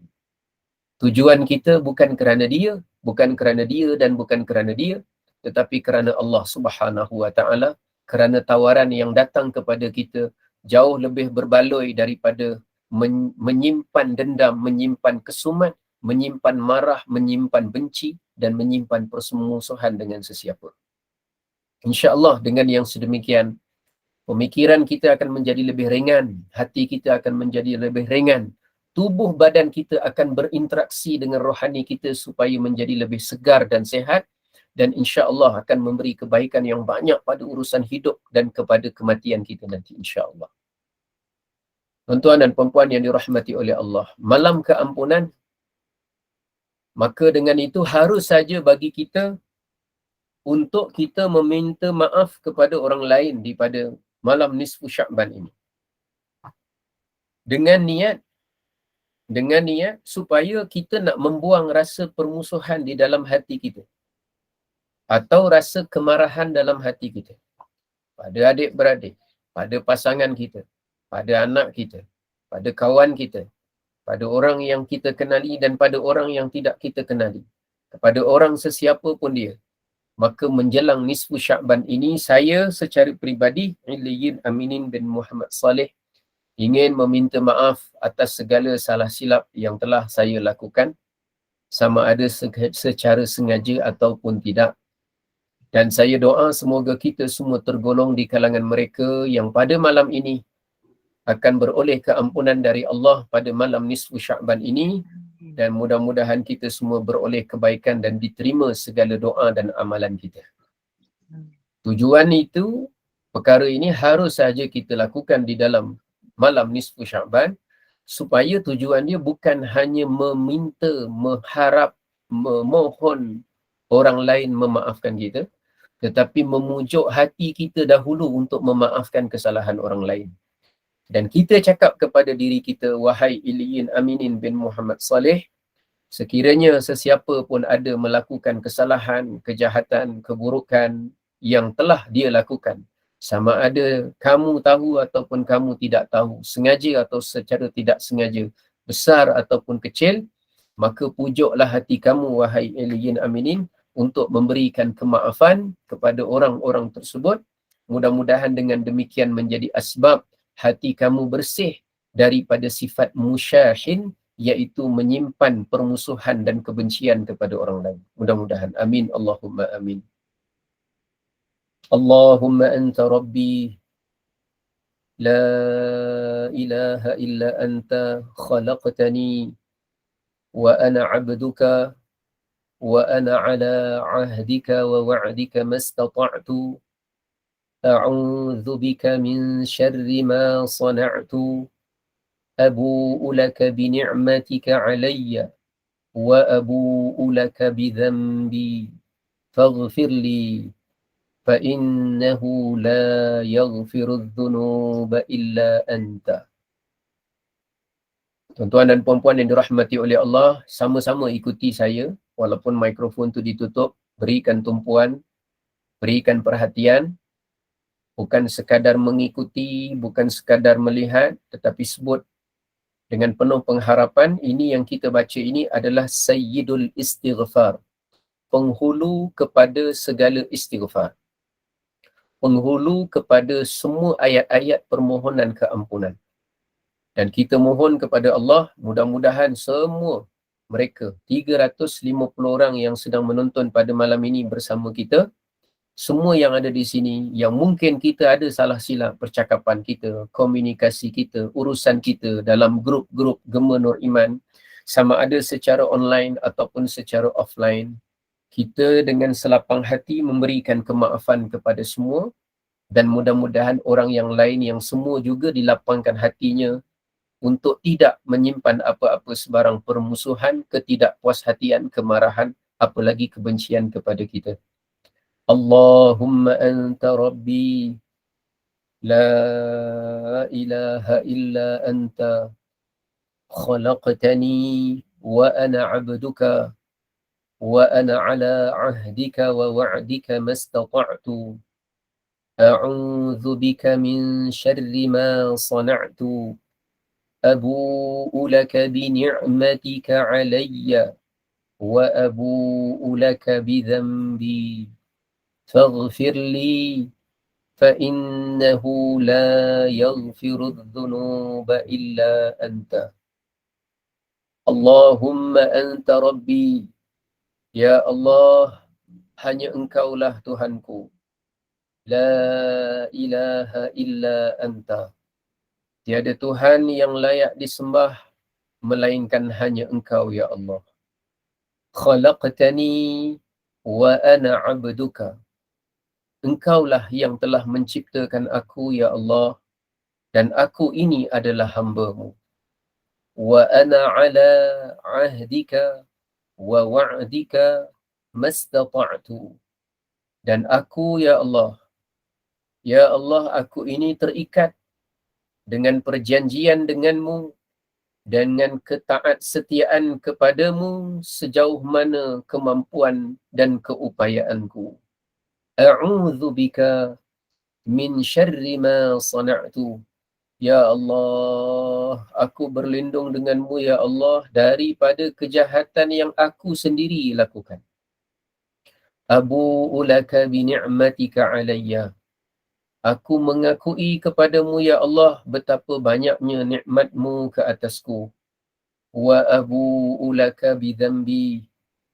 Tujuan kita bukan kerana dia, bukan kerana dia dan bukan kerana dia, tetapi kerana Allah Subhanahu wa taala, kerana tawaran yang datang kepada kita jauh lebih berbaloi daripada menyimpan dendam, menyimpan kesumat, menyimpan marah, menyimpan benci dan menyimpan permusuhan dengan sesiapa. InsyaAllah dengan yang sedemikian, pemikiran kita akan menjadi lebih ringan, hati kita akan menjadi lebih ringan, tubuh badan kita akan berinteraksi dengan rohani kita supaya menjadi lebih segar dan sehat, dan insya-Allah akan memberi kebaikan yang banyak pada urusan hidup dan kepada kematian kita nanti insya-Allah. Tuan-tuan dan puan-puan yang dirahmati oleh Allah, malam keampunan, maka dengan itu harus saja bagi kita untuk kita meminta maaf kepada orang lain daripada malam nisfu Sya'ban ini. Dengan niat supaya kita nak membuang rasa permusuhan di dalam hati kita atau rasa kemarahan dalam hati kita pada adik-beradik, pada pasangan kita, pada anak kita, pada kawan kita, pada orang yang kita kenali dan pada orang yang tidak kita kenali, kepada orang sesiapa pun dia. Maka menjelang nisfu Sya'ban ini, saya secara peribadi, Iliyin Aminin bin Muhammad Saleh, ingin meminta maaf atas segala salah silap yang telah saya lakukan, sama ada secara sengaja ataupun tidak. Dan saya doa semoga kita semua tergolong di kalangan mereka yang pada malam ini akan beroleh keampunan dari Allah pada malam nisfu Sya'ban ini, dan mudah-mudahan kita semua beroleh kebaikan dan diterima segala doa dan amalan kita. Tujuan itu, perkara ini harus saja kita lakukan di dalam malam nisfu Sya'ban, supaya tujuan dia bukan hanya meminta, mengharap, memohon orang lain memaafkan kita, tetapi memujuk hati kita dahulu untuk memaafkan kesalahan orang lain. Dan kita cakap kepada diri kita, wahai Iliyin Aminin bin Muhammad Saleh, sekiranya sesiapa pun ada melakukan kesalahan, kejahatan, keburukan yang telah dia lakukan, sama ada kamu tahu ataupun kamu tidak tahu, sengaja atau secara tidak sengaja, besar ataupun kecil, maka pujuklah hati kamu, wahai Iliyin Aminin, untuk memberikan kemaafan kepada orang-orang tersebut. Mudah-mudahan dengan demikian menjadi asbab hati kamu bersih daripada sifat musyahin, iaitu menyimpan permusuhan dan kebencian kepada orang lain. Mudah-mudahan. Amin. Allahumma amin. Allahumma anta rabbi la ilaha illa anta khalaqtani wa ana abduka وأنا على عهدك ووعدك ما استطعت أعوذ بك من شر ما صنعت أبوء لك بنعمتك علي وأبوء لك بذنبي فاغفر لي فإنه لا يغفر الذنوب إلا أنت. Tuan-tuan dan puan-puan yang dirahmati oleh Allah, sama-sama ikuti saya walaupun mikrofon tu ditutup. Berikan tumpuan, berikan perhatian, bukan sekadar mengikuti, bukan sekadar melihat, tetapi sebut dengan penuh pengharapan. Ini yang kita baca ini adalah Sayyidul Istighfar, penghulu kepada segala istighfar, penghulu kepada semua ayat-ayat permohonan keampunan. Dan kita mohon kepada Allah, mudah-mudahan semua mereka 350 orang yang sedang menonton pada malam ini bersama kita, semua yang ada di sini, yang mungkin kita ada salah silap percakapan kita, komunikasi kita, urusan kita dalam grup-grup Gema Nur Iman, sama ada secara online ataupun secara offline, kita dengan selapang hati memberikan kemaafan kepada semua, dan mudah-mudahan orang yang lain yang semua juga dilapangkan hatinya untuk tidak menyimpan apa-apa sebarang permusuhan, ketidakpuashatian, kemarahan, apalagi kebencian kepada kita. Allahumma anta rabbi la ilaha illa anta khalaqtani wa ana abduka wa ana ala ahdika wa wa'dika mastata'tu a'udzu bika min syarri ma sana'tu أبوء لك بنعمتك علي وأبوء لك بذنبي فاغفر لي فإنه لا يغفر الذنوب إلا أنت اللهم أنت ربي يا الله hanya Engkaulah Tuhanku, la ilaha illa anta, tiada Tuhan yang layak disembah melainkan hanya Engkau ya Allah. Khalaqtani wa ana abduka, Engkaulah yang telah menciptakan aku ya Allah, dan aku ini adalah hamba-Mu. Wa ana ala ahdika wa wa'dika mastata'tu, dan aku ya Allah aku ini terikat dengan perjanjian denganmu, dengan ketaat setiaan kepadamu sejauh mana kemampuan dan keupayaanku. A'udzu bika min syarri ma sana'tu. Ya Allah, aku berlindung denganmu ya Allah daripada kejahatan yang aku sendiri lakukan. Abu'u laka bi ni'matika alayya. Aku mengakui kepadamu ya Allah betapa banyaknya nikmat-Mu ke atasku. Wa abu'u laka bidhanbi,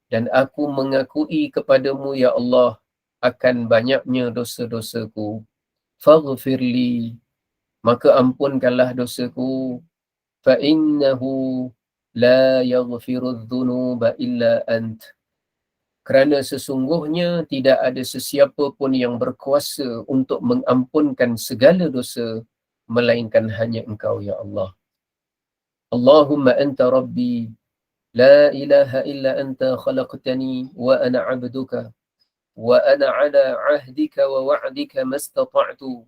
dan aku mengakui kepadamu ya Allah akan banyaknya dosa-dosaku. Faghfirli, maka ampunkanlah dosaku. Fa innahu la yaghfirudz dzunuba illa ant. Kerana sesungguhnya tidak ada sesiapa pun yang berkuasa untuk mengampunkan segala dosa melainkan hanya Engkau ya Allah. Allahumma anta rabbi la ilaha illa anta khalaqtani wa ana 'abduka wa ana 'ala 'ahdika wa wa'dika mastata'tu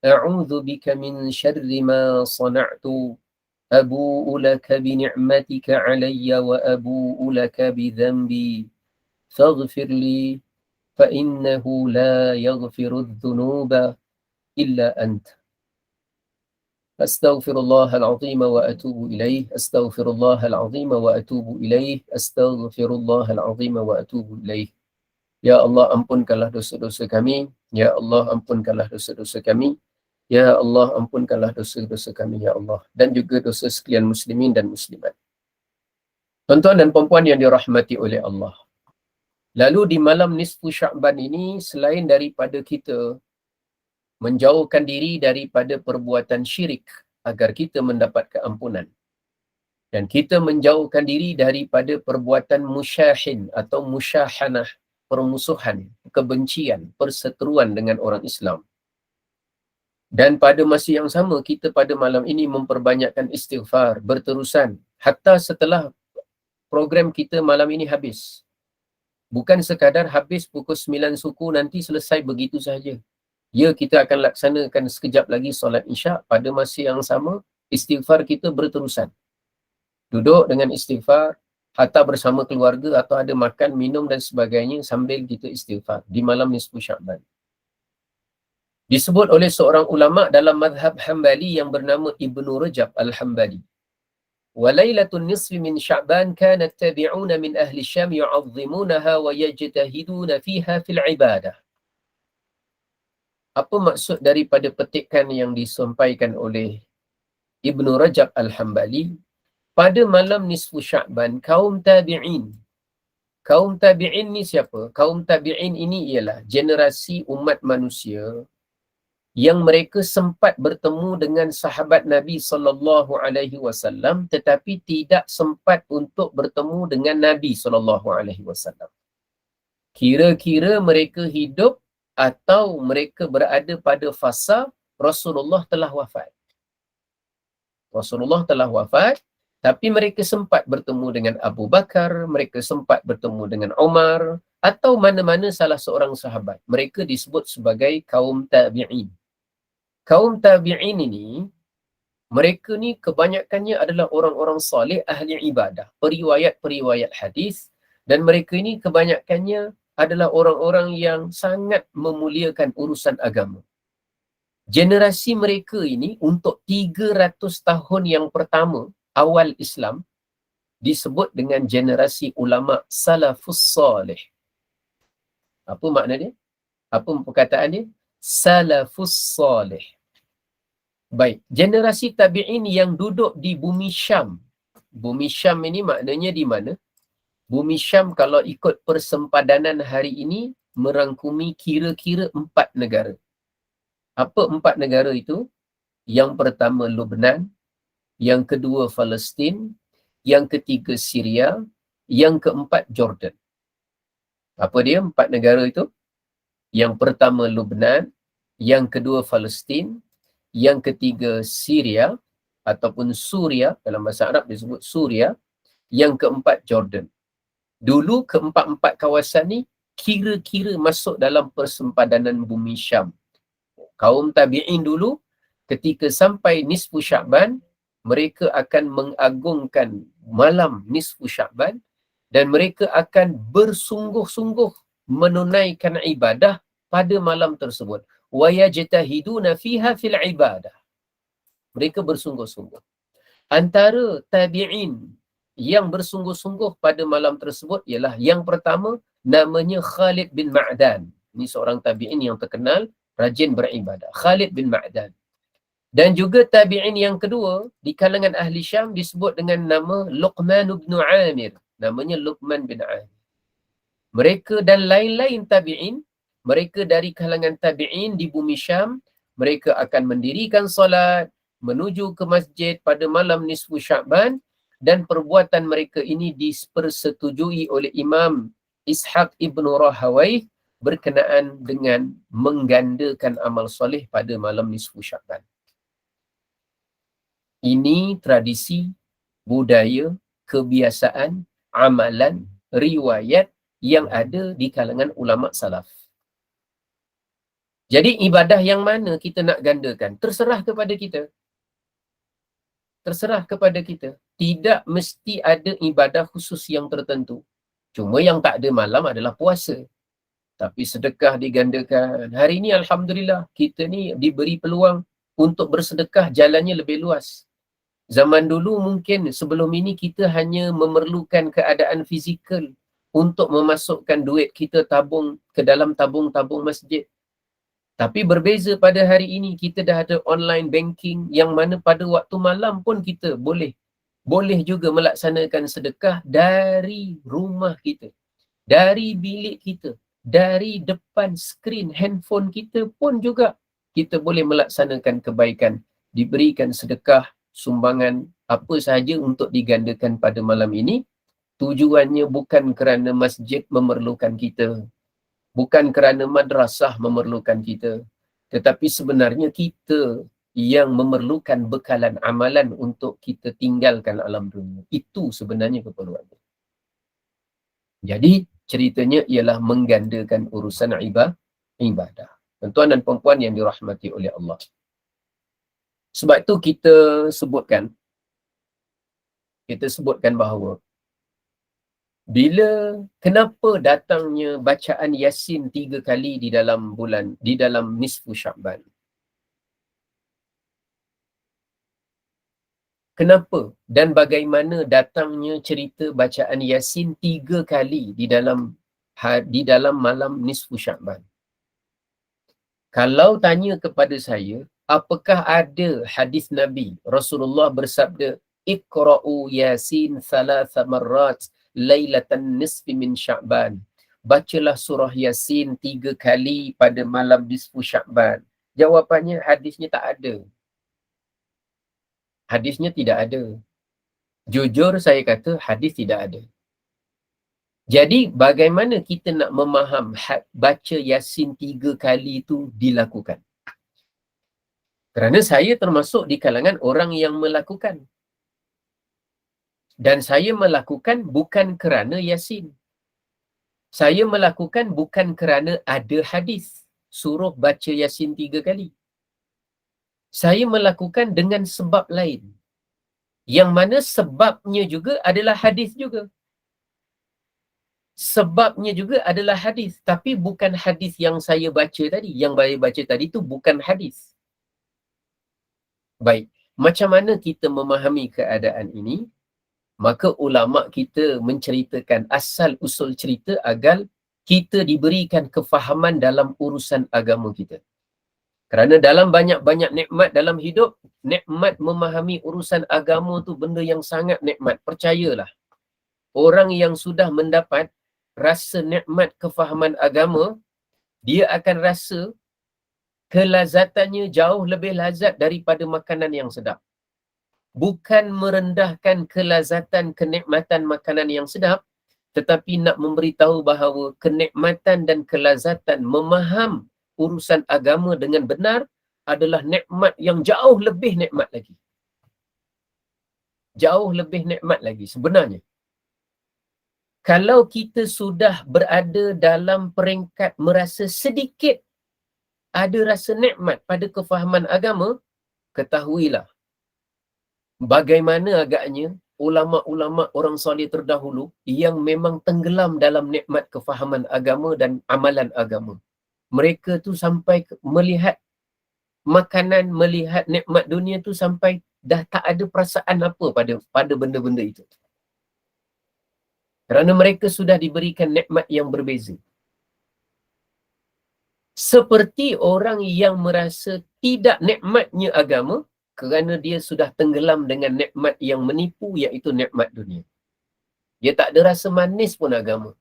a'udzu bika min syarri ma sana'tu abu'u laka bi ni'matika 'alayya wa abu'u laka bi dhanbi فاغفر لي فإنه لا يغفر الذنوب إلا أنت أستغفر الله العظيم وأتوب إليه أستغفر الله العظيم وأتوب إليه أستغفر الله العظيم وأتوب إليه. Ya Allah, ampunkanlah dosa-dosa kami. Ya Allah, ampunkanlah dosa-dosa kami. Ya Allah, ampunkanlah dosa-dosa kami ya Allah, dan juga dosa sekalian muslimin dan muslimat. Tuan-tuan dan puan-puan yang dirahmati oleh Allah, lalu di malam nisfu Sya'ban ini, selain daripada kita menjauhkan diri daripada perbuatan syirik agar kita mendapat keampunan, Dan kita menjauhkan diri daripada perbuatan musyahin atau musyahanah, permusuhan, kebencian, perseteruan dengan orang Islam. Dan pada masa yang sama, kita pada malam ini memperbanyakkan istighfar berterusan hatta setelah program kita malam ini habis. Bukan sekadar habis pukul 9 suku nanti selesai begitu sahaja. Ya, kita akan laksanakan sekejap lagi solat isyak. Pada masa yang sama, istighfar kita berterusan. Duduk dengan istighfar, hatta bersama keluarga atau ada makan, minum dan sebagainya sambil kita istighfar di malam nisfu Sya'ban. Disebut oleh seorang ulama dalam mazhab Hambali yang bernama Ibnu Rajab Al-Hambali. Walailatul nisfi min Sya'ban kanat tabi'una min ahli Syam yu'azzimunaha wa yajtahiduna fiha fil ibadah. Apa maksud daripada petikan yang disampaikan oleh Ibnu Rajab Al-Hambali? Pada malam nisfu Sya'ban, kaum tabi'in. Kaum tabi'in ni siapa? Kaum tabi'in ini ialah generasi umat manusia yang mereka sempat bertemu dengan sahabat Nabi SAW tetapi tidak sempat untuk bertemu dengan Nabi SAW. Kira-kira mereka hidup atau mereka berada pada fasa Rasulullah telah wafat. Rasulullah telah wafat, tapi mereka sempat bertemu dengan Abu Bakar, mereka sempat bertemu dengan Umar, atau mana-mana salah seorang sahabat. Mereka disebut sebagai kaum tabi'in. Kaum tabi'in ini, mereka ni kebanyakannya adalah orang-orang salih, ahli ibadah, periwayat-periwayat hadis, dan mereka ini kebanyakannya adalah orang-orang yang sangat memuliakan urusan agama. Generasi mereka ini untuk 300 tahun yang pertama awal Islam disebut dengan generasi ulama salafus salih. Apa makna dia? Apa perkataan dia? Salafus salih. Baik, generasi tabi'in yang duduk di bumi Syam. Bumi Syam ini maknanya di mana? Bumi Syam kalau ikut persempadanan hari ini merangkumi kira-kira 4 negara. Apa 4 negara itu? Yang pertama Lebanon, yang kedua Palestin, yang ketiga Syria, yang keempat Jordan. Apa dia 4 negara itu? Yang pertama Lebanon, yang kedua Palestin, yang ketiga Syria ataupun Suria, dalam bahasa Arab disebut Suria, yang keempat Jordan. Dulu keempat-empat kawasan ni kira-kira masuk dalam persempadanan bumi Syam. Kaum tabi'in dulu ketika sampai nisfu Sya'ban, mereka akan mengagungkan malam nisfu Sya'ban dan mereka akan bersungguh-sungguh menunaikan ibadah pada malam tersebut. Wa yajtahiduna fiha fil ibadah. Mereka bersungguh-sungguh. Antara tabi'in yang bersungguh-sungguh pada malam tersebut ialah yang pertama namanya Khalid bin Ma'dan. Ini seorang tabi'in yang terkenal, rajin beribadah. Khalid bin Ma'dan. Dan juga tabi'in yang kedua di kalangan ahli Syam disebut dengan nama Luqman bin Amir. Namanya Luqman bin Amir. Mereka dan lain-lain tabi'in, mereka dari kalangan tabi'in di bumi Syam, mereka akan mendirikan solat, menuju ke masjid pada malam nisfu Sya'ban, dan perbuatan mereka ini dipersetujui oleh Imam Ishaq ibn Rahawayh berkenaan dengan menggandakan amal soleh pada malam nisfu Sya'ban. Ini tradisi, budaya, kebiasaan, amalan, riwayat yang ada di kalangan ulama salaf. Jadi ibadah yang mana kita nak gandakan? Terserah kepada kita. Terserah kepada kita. Tidak mesti ada ibadah khusus yang tertentu. Cuma yang tak ada malam adalah puasa. Tapi sedekah digandakan. Hari ini Alhamdulillah, kita ni diberi peluang untuk bersedekah, jalannya lebih luas. Zaman dulu mungkin sebelum ini kita hanya memerlukan keadaan fizikal untuk memasukkan duit kita tabung ke dalam tabung-tabung masjid. Tapi berbeza pada hari ini, kita dah ada online banking yang mana pada waktu malam pun kita boleh juga melaksanakan sedekah dari rumah kita, dari bilik kita, dari depan skrin handphone kita pun juga kita boleh melaksanakan kebaikan, diberikan sedekah, sumbangan apa sahaja untuk digandakan pada malam ini, tujuannya bukan kerana masjid memerlukan kita, bukan kerana madrasah memerlukan kita, tetapi sebenarnya kita yang memerlukan bekalan amalan untuk kita tinggalkan alam dunia. Itu sebenarnya keperluannya. Jadi ceritanya ialah menggandakan urusan ibadah. Tuan-tuan dan puan-puan yang dirahmati oleh Allah. Sebab itu kita sebutkan bahawa kenapa datangnya bacaan Yasin 3 kali di dalam nisfu Sya'ban? Kenapa dan bagaimana datangnya cerita bacaan Yasin 3 kali di dalam malam nisfu Sya'ban? Kalau tanya kepada saya, apakah ada hadis Nabi Rasulullah bersabda, Iqra'u Yasin 3 marrat lailatan nisfi min Sya'ban. Bacalah surah Yasin 3 kali pada malam nisfu Sya'ban. Jawapannya hadisnya tak ada. Hadisnya tidak ada. Jujur saya kata hadis tidak ada. Jadi bagaimana kita nak memaham baca Yasin 3 kali itu dilakukan? Kerana saya termasuk di kalangan orang yang melakukan. Dan saya melakukan bukan kerana Yasin. Saya melakukan bukan kerana ada hadis suruh baca Yasin 3 kali. Saya melakukan dengan sebab lain. Yang mana sebabnya juga adalah hadis juga. Sebabnya juga adalah hadis. Tapi bukan hadis yang saya baca tadi. Yang saya baca tadi itu bukan hadis. Baik, macam mana kita memahami keadaan ini? Maka ulama kita menceritakan asal usul cerita agar kita diberikan kefahaman dalam urusan agama kita. Kerana dalam banyak-banyak nikmat dalam hidup, nikmat memahami urusan agama tu benda yang sangat nikmat. Percayalah, orang yang sudah mendapat rasa nikmat kefahaman agama, dia akan rasa kelazatannya jauh lebih lazat daripada makanan yang sedap. Bukan merendahkan kelazatan kenikmatan makanan yang sedap, tetapi nak memberitahu bahawa kenikmatan dan kelazatan memaham urusan agama dengan benar adalah nikmat yang jauh lebih nikmat lagi. Jauh lebih nikmat lagi sebenarnya. Kalau kita sudah berada dalam peringkat merasa sedikit ada rasa nikmat pada kefahaman agama, ketahuilah bagaimana agaknya ulama-ulama orang soleh terdahulu yang memang tenggelam dalam nikmat kefahaman agama dan amalan agama. Mereka tu sampai melihat makanan, melihat nikmat dunia tu sampai dah tak ada perasaan apa pada benda-benda itu. Kerana mereka sudah diberikan nikmat yang berbeza. Seperti orang yang merasa tidak nikmatnya agama kerana dia sudah tenggelam dengan nikmat yang menipu, iaitu nikmat dunia. Dia tak ada rasa manis pun agama.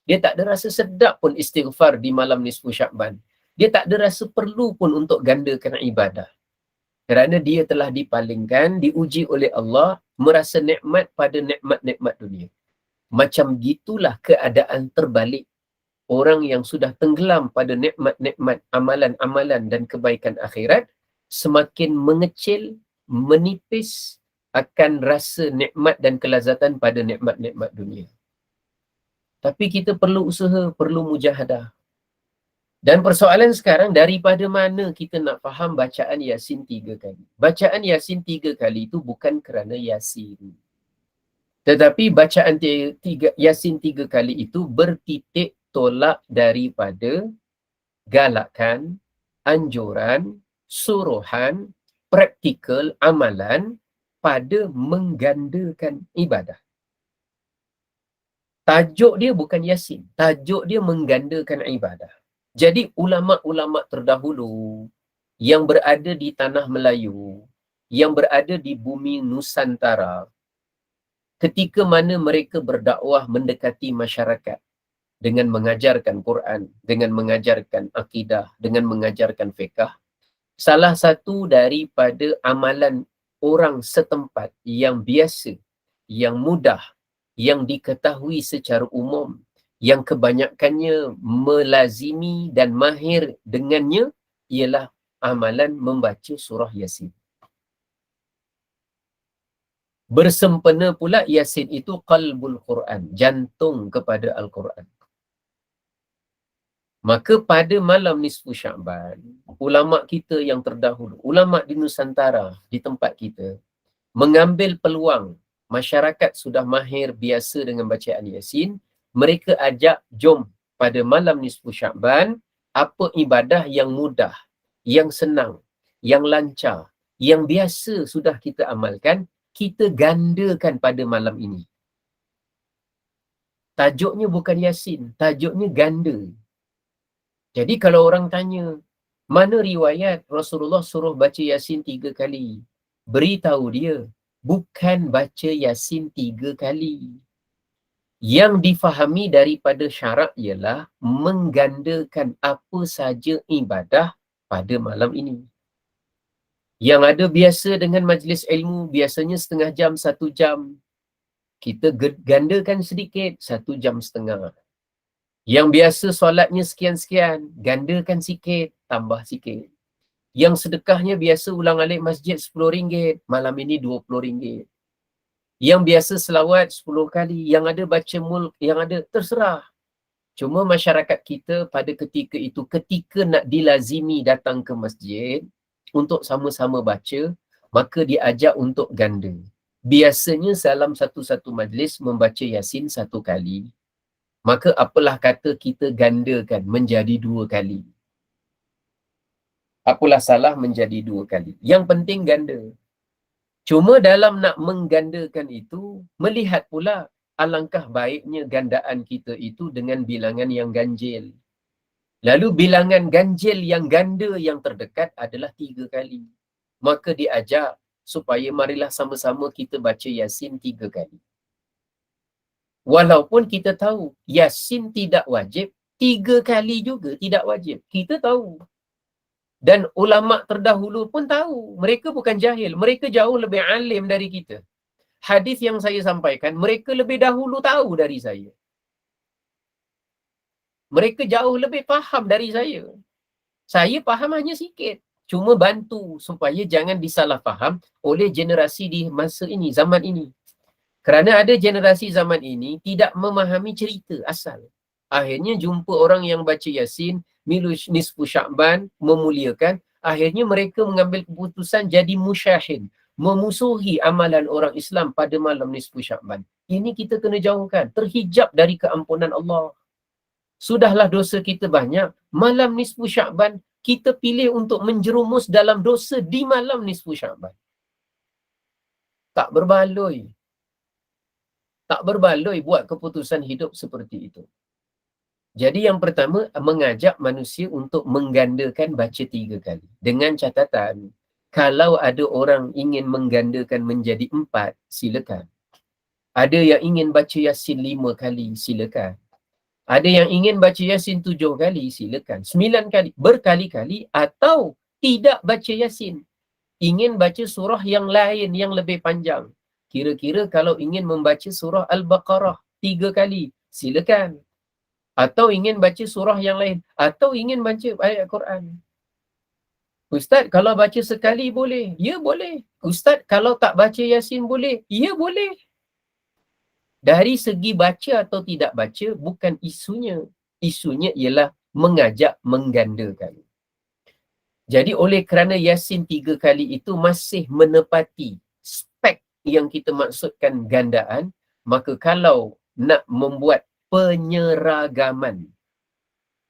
Dia tak ada rasa sedap pun istighfar di malam nisfu Sya'ban. Dia tak ada rasa perlu pun untuk gandakan ibadah. Kerana dia telah dipalingkan, diuji oleh Allah, merasa nikmat pada nikmat-nikmat dunia. Macam gitulah keadaan terbalik orang yang sudah tenggelam pada nikmat-nikmat amalan-amalan dan kebaikan akhirat, semakin mengecil, menipis akan rasa nikmat dan kelazatan pada nikmat-nikmat dunia. Tapi kita perlu usaha, perlu mujahadah. Dan persoalan sekarang, daripada mana kita nak faham bacaan Yasin 3 kali? Bacaan Yasin 3 kali itu bukan kerana Yasin. Tetapi bacaan Yasin 3 kali itu bertitik tolak daripada galakan, anjuran, suruhan, praktikal, amalan pada menggandakan ibadah. Tajuk dia bukan Yasin, tajuk dia menggandakan ibadah. Jadi ulama-ulama terdahulu yang berada di tanah Melayu, yang berada di bumi Nusantara, ketika mana mereka berdakwah mendekati masyarakat dengan mengajarkan Quran, dengan mengajarkan akidah, dengan mengajarkan fiqh, salah satu daripada amalan orang setempat yang biasa, yang mudah, yang diketahui secara umum, yang kebanyakannya melazimi dan mahir dengannya ialah amalan membaca surah Yasin. Bersempena pula Yasin itu qalbul Quran, jantung kepada Al-Quran. Maka pada malam nisfu Sya'ban, ulama kita yang terdahulu, ulama di Nusantara, di tempat kita, mengambil peluang masyarakat sudah mahir biasa dengan bacaan Yasin, mereka ajak jom pada malam nisfu Sya'ban, apa ibadah yang mudah, yang senang, yang lancar, yang biasa sudah kita amalkan, kita gandakan pada malam ini. Tajuknya bukan Yasin, tajuknya ganda. Jadi kalau orang tanya, mana riwayat Rasulullah suruh baca Yasin 3 kali? Beritahu dia, bukan baca Yasin 3 kali. Yang difahami daripada syarak ialah menggandakan apa saja ibadah pada malam ini. Yang ada biasa dengan majlis ilmu, biasanya setengah jam, 1 jam. Kita gandakan sedikit, 1 jam setengah. Yang biasa solatnya sekian-sekian, gandakan sikit, tambah sikit. Yang sedekahnya biasa ulang alik masjid RM10, malam ini RM20. Yang biasa selawat 10 kali, yang ada baca mulk, yang ada terserah. Cuma masyarakat kita pada ketika itu, ketika nak dilazimi datang ke masjid untuk sama-sama baca, maka diajak untuk ganda. Biasanya dalam satu-satu majlis membaca Yasin 1 kali. Maka apalah kata kita gandakan menjadi 2 kali. Apalah salah menjadi 2 kali. Yang penting ganda. Cuma dalam nak menggandakan itu, melihat pula alangkah baiknya gandaan kita itu dengan bilangan yang ganjil. Lalu bilangan ganjil yang ganda yang terdekat adalah 3 kali. Maka diajak supaya marilah sama-sama kita baca Yasin 3 kali. Walaupun kita tahu Yasin tidak wajib, 3 kali juga tidak wajib. Kita tahu. Dan ulama terdahulu pun tahu. Mereka bukan jahil. Mereka jauh lebih alim dari kita. Hadis yang saya sampaikan, mereka lebih dahulu tahu dari saya. Mereka jauh lebih faham dari saya. Saya faham hanya sikit. Cuma bantu supaya jangan disalah faham oleh generasi di masa ini, zaman ini. Kerana ada generasi zaman ini tidak memahami cerita asal. Akhirnya jumpa orang yang baca Yasin, milu nisfu Sya'ban, memuliakan. Akhirnya mereka mengambil keputusan jadi musyahid, memusuhi amalan orang Islam pada malam nisfu Sya'ban. Ini kita kena jauhkan, terhijab dari keampunan Allah. Sudahlah dosa kita banyak, malam nisfu Sya'ban, kita pilih untuk menjerumus dalam dosa di malam nisfu Sya'ban. Tak berbaloi. Tak berbaloi buat keputusan hidup seperti itu. Jadi yang pertama, mengajak manusia untuk menggandakan baca 3 kali. Dengan catatan, kalau ada orang ingin menggandakan menjadi 4, silakan. Ada yang ingin baca Yasin 5 kali, silakan. Ada yang ingin baca Yasin 7 kali, silakan. 9 kali, berkali-kali, atau tidak baca Yasin. Ingin baca surah yang lain yang lebih panjang. Kira-kira kalau ingin membaca surah Al-Baqarah 3 kali, silakan. Atau ingin baca surah yang lain. Atau ingin baca ayat Quran. Ustaz, kalau baca sekali boleh? Ya, boleh. Ustaz, kalau tak baca Yasin boleh? Ya, boleh. Dari segi baca atau tidak baca, bukan isunya. Isunya ialah mengajak menggandakan. Jadi oleh kerana Yasin 3 kali itu masih menepati spek yang kita maksudkan gandaan, maka kalau nak membuat penyeragaman,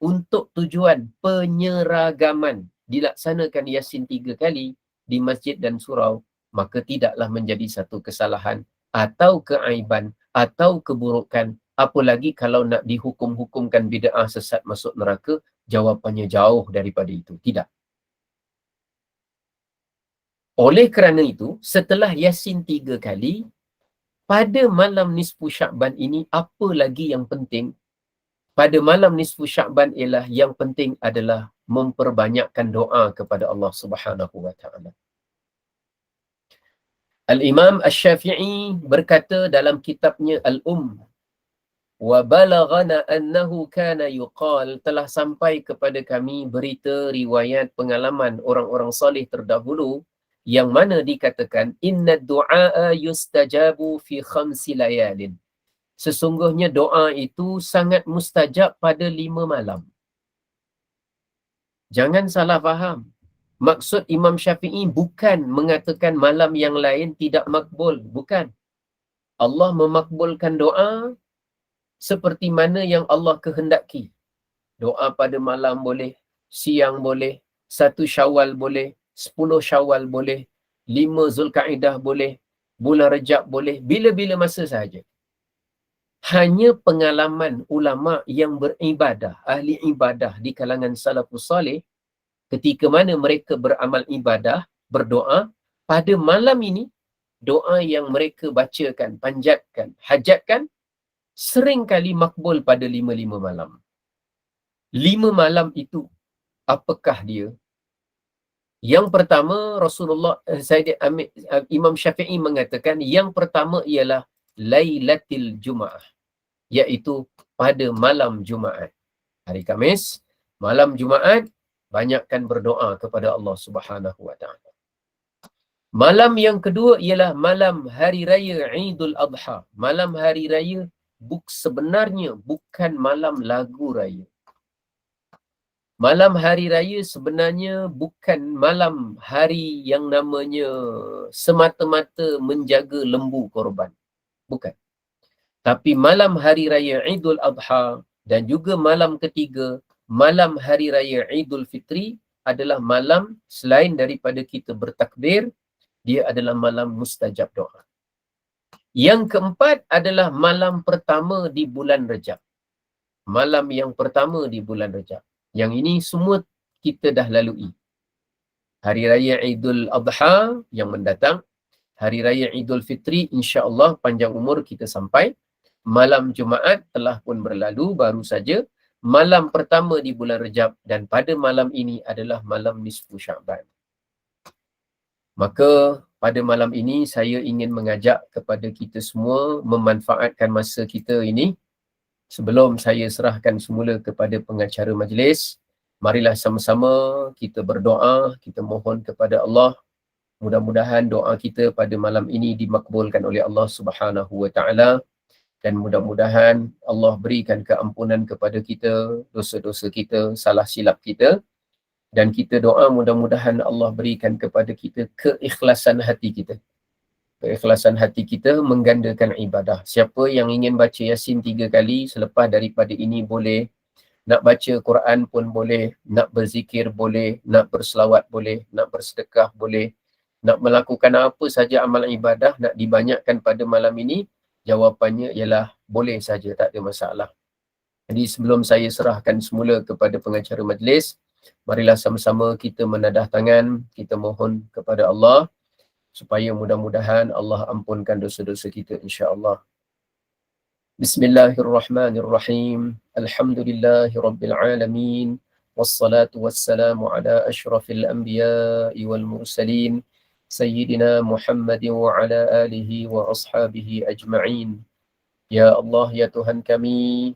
untuk tujuan penyeragaman, dilaksanakan Yasin 3 kali di masjid dan surau, maka tidaklah menjadi satu kesalahan atau keaiban atau keburukan. Apalagi kalau nak dihukum-hukumkan bid'ah sesat masuk neraka, jawapannya jauh daripada itu. Tidak. Oleh kerana itu, setelah Yasin 3 kali, pada malam nisfu Sya'ban ini, apa lagi yang penting? Pada malam nisfu Sya'ban ialah yang penting adalah memperbanyakkan doa kepada Allah Subhanahu wa ta'ala. Al-Imam Asy-Syafi'i berkata dalam kitabnya Al-Umm, wa balaghana annahu kana yuqal, telah sampai kepada kami berita riwayat pengalaman orang-orang salih terdahulu yang mana dikatakan inna du'a yustajabu fi khamsi layalin. Sesungguhnya doa itu sangat mustajab pada 5 malam. Jangan salah faham. Maksud Imam Syafi'i bukan mengatakan malam yang lain tidak makbul. Bukan. Allah memakbulkan doa seperti mana yang Allah kehendaki. Doa pada malam boleh, siang boleh, 1 Syawal boleh, 10 Syawal boleh, 5 Zulkaidah boleh, bulan Rejab boleh, bila-bila masa sahaja. Hanya pengalaman ulama yang beribadah, ahli ibadah di kalangan salafus salih, ketika mana mereka beramal ibadah, berdoa, pada malam ini, doa yang mereka bacakan, panjatkan, hajatkan, seringkali makbul pada 5 malam. 5 malam itu, apakah dia? Yang pertama, Imam Syafi'i mengatakan, yang pertama ialah Lailatul Jum'ah, iaitu pada malam Jumaat. Hari Khamis, malam Jumaat, banyakkan berdoa kepada Allah Subhanahu wa taala. Malam yang kedua ialah malam hari raya Idul Adha. Malam hari raya sebenarnya bukan malam lagu raya. Malam hari raya sebenarnya bukan malam hari yang namanya semata-mata menjaga lembu korban. Bukan. Tapi malam hari raya Idul Adha dan juga malam ketiga, malam hari raya Idul Fitri adalah malam selain daripada kita bertakbir, dia adalah malam mustajab doa. Yang keempat adalah malam pertama di bulan Rejab. Malam yang pertama di bulan Rejab. Yang ini semua kita dah lalui. Hari raya Idul Adha yang mendatang, hari raya Idul Fitri insya-Allah panjang umur kita sampai. Malam Jumaat telah pun berlalu baru saja. Malam pertama di bulan Rejab dan pada malam ini adalah malam nisfu Sya'ban. Maka pada malam ini saya ingin mengajak kepada kita semua memanfaatkan masa kita ini. Sebelum saya serahkan semula kepada pengacara majlis, marilah sama-sama kita berdoa, kita mohon kepada Allah. Mudah-mudahan doa kita pada malam ini dimakbulkan oleh Allah Subhanahu wa taala. Dan mudah-mudahan Allah berikan keampunan kepada kita, dosa-dosa kita, salah silap kita. Dan kita doa mudah-mudahan Allah berikan kepada kita keikhlasan hati kita. Keikhlasan hati kita menggandakan ibadah. Siapa yang ingin baca Yasin 3 kali selepas daripada ini boleh. Nak baca Quran pun boleh. Nak berzikir boleh. Nak berselawat boleh. Nak bersedekah boleh. Nak melakukan apa saja amal ibadah nak dibanyakkan pada malam ini, jawapannya ialah boleh saja, tak ada masalah. Jadi sebelum saya serahkan semula kepada pengacara majlis, marilah sama-sama kita menadah tangan, kita mohon kepada Allah supaya mudah-mudahan Allah ampunkan dosa-dosa kita insya-Allah. Bismillahirrahmanirrahim. Alhamdulillahirabbil alamin. Wassalatu wassalamu ala asyrafil anbiya'i wal mursalin. Sayyidina Muhammadin wa ala alihi wa ashabihi ajma'in. Ya Allah, ya Tuhan kami,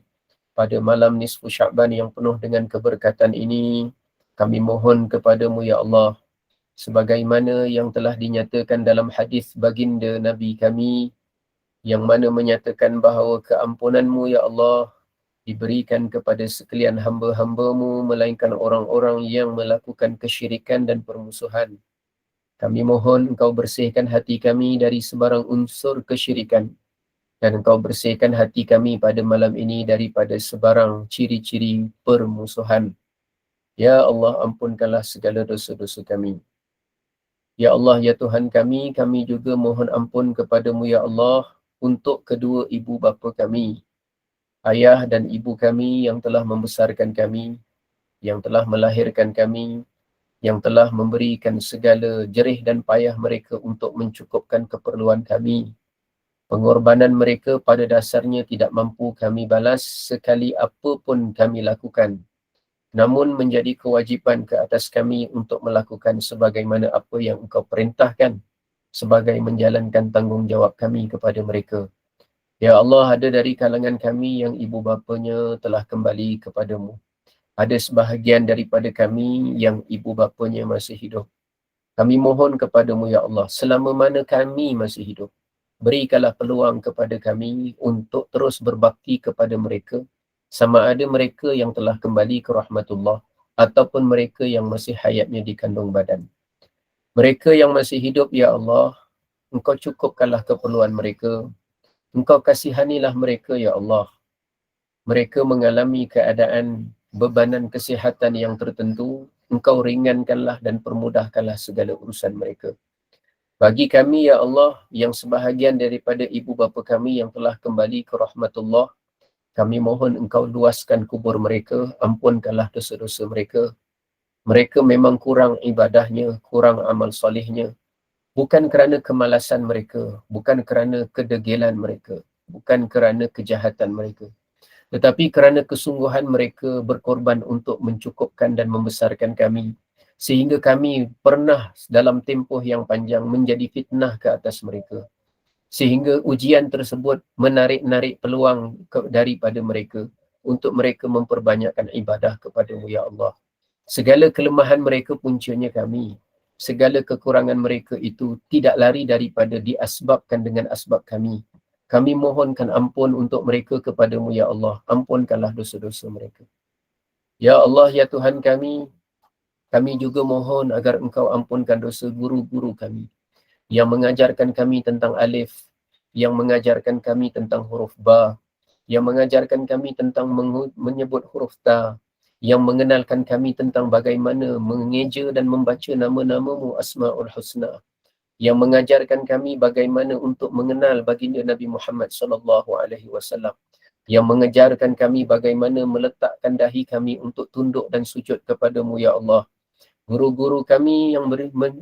pada malam nisfu Sya'ban yang penuh dengan keberkatan ini, kami mohon kepadamu ya Allah, sebagaimana yang telah dinyatakan dalam hadis baginda Nabi kami, yang mana menyatakan bahawa keampunanmu ya Allah diberikan kepada sekalian hamba-hambamu, melainkan orang-orang yang melakukan kesyirikan dan permusuhan. Kami mohon engkau bersihkan hati kami dari sebarang unsur kesyirikan. Dan engkau bersihkan hati kami pada malam ini daripada sebarang ciri-ciri permusuhan. Ya Allah, ampunkanlah segala dosa-dosa kami. Ya Allah, ya Tuhan kami juga mohon ampun kepadamu ya Allah untuk kedua ibu bapa kami. Ayah dan ibu kami yang telah membesarkan kami, yang telah melahirkan kami, yang telah memberikan segala jerih dan payah mereka untuk mencukupkan keperluan kami. Pengorbanan mereka pada dasarnya tidak mampu kami balas sekali apapun kami lakukan. Namun menjadi kewajipan ke atas kami untuk melakukan sebagaimana apa yang engkau perintahkan. sebagai menjalankan tanggungjawab kami kepada mereka. Ya Allah, ada dari kalangan kami yang ibu bapanya telah kembali kepadamu. Ada sebahagian daripada kami yang ibu bapanya masih hidup. Kami mohon kepadamu ya Allah, selama mana kami masih hidup, berikanlah peluang kepada kami untuk terus berbakti kepada mereka, sama ada mereka yang telah kembali ke rahmatullah ataupun mereka yang masih hayatnya di kandung badan. Mereka yang masih hidup ya Allah, Engkau cukupkanlah keperluan mereka. Engkau kasihanilah mereka ya Allah. Mereka mengalami keadaan bebanan kesihatan yang tertentu, Engkau ringankanlah dan permudahkanlah segala urusan mereka. Bagi kami ya Allah, yang sebahagian daripada ibu bapa kami yang telah kembali ke rahmatullah, kami mohon Engkau luaskan kubur mereka, ampunkanlah dosa-dosa mereka. Mereka memang kurang ibadahnya, kurang amal solehnya, bukan kerana kemalasan mereka, bukan kerana kedegilan mereka, bukan kerana kejahatan mereka, tetapi kerana kesungguhan mereka berkorban untuk mencukupkan dan membesarkan kami, sehingga kami pernah dalam tempoh yang panjang menjadi fitnah ke atas mereka, sehingga ujian tersebut menarik-narik peluang daripada mereka untuk mereka memperbanyakkan ibadah kepada-Mu ya Allah. Segala kelemahan mereka puncanya kami. Segala kekurangan mereka itu tidak lari daripada diasbabkan dengan asbab kami. Kami mohonkan ampun untuk mereka kepada-Mu ya Allah. Ampunkanlah dosa-dosa mereka. Ya Allah, ya Tuhan kami juga mohon agar Engkau ampunkan dosa guru-guru kami yang mengajarkan kami tentang alif, yang mengajarkan kami tentang huruf ba, yang mengajarkan kami tentang menyebut huruf ta, yang mengenalkan kami tentang bagaimana mengeja dan membaca nama-nama-Mu Asmaul Husna, yang mengajarkan kami bagaimana untuk mengenal baginda Nabi Muhammad sallallahu alaihi wasallam, yang mengajarkan kami bagaimana meletakkan dahi kami untuk tunduk dan sujud kepada-Mu ya Allah. Guru-guru kami yang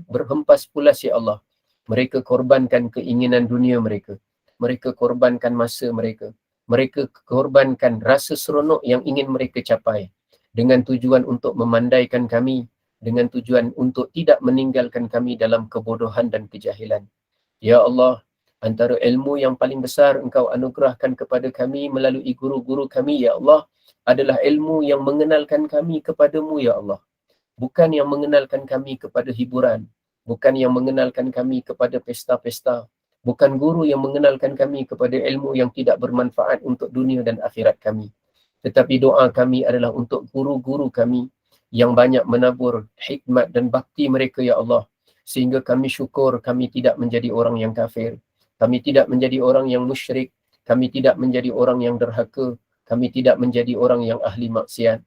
berhempas pulas ya Allah, mereka korbankan keinginan dunia mereka, mereka korbankan masa mereka, mereka korbankan rasa seronok yang ingin mereka capai, dengan tujuan untuk memandaikan kami, dengan tujuan untuk tidak meninggalkan kami dalam kebodohan dan kejahilan. Ya Allah, antara ilmu yang paling besar Engkau anugerahkan kepada kami melalui guru-guru kami ya Allah, adalah ilmu yang mengenalkan kami kepadamu ya Allah. Bukan yang mengenalkan kami kepada hiburan, bukan yang mengenalkan kami kepada pesta-pesta, bukan guru yang mengenalkan kami kepada ilmu yang tidak bermanfaat untuk dunia dan akhirat kami. Tetapi doa kami adalah untuk guru-guru kami yang banyak menabur hikmat dan bakti mereka ya Allah, sehingga kami syukur kami tidak menjadi orang yang kafir, kami tidak menjadi orang yang musyrik, kami tidak menjadi orang yang derhaka, kami tidak menjadi orang yang ahli maksiat.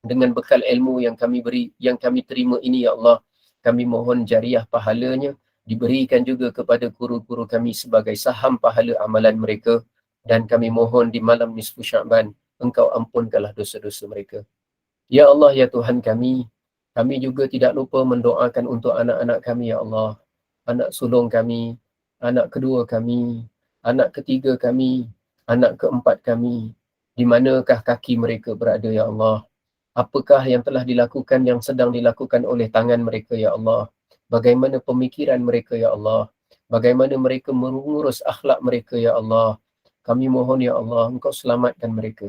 Dengan bekal ilmu yang kami beri, yang kami terima ini ya Allah, kami mohon jariah pahalanya diberikan juga kepada guru-guru kami sebagai saham pahala amalan mereka, dan kami mohon di malam nisfu Sya'ban Engkau ampunkanlah dosa-dosa mereka. Ya Allah, ya Tuhan kami juga tidak lupa mendoakan untuk anak-anak kami ya Allah, anak sulung kami, anak kedua kami, anak ketiga kami, anak keempat kami, di manakah kaki mereka berada ya Allah. Apakah yang telah dilakukan, yang sedang dilakukan oleh tangan mereka ya Allah. Bagaimana pemikiran mereka ya Allah. Bagaimana mereka mengurus akhlak mereka ya Allah. Kami mohon ya Allah, Engkau selamatkan mereka.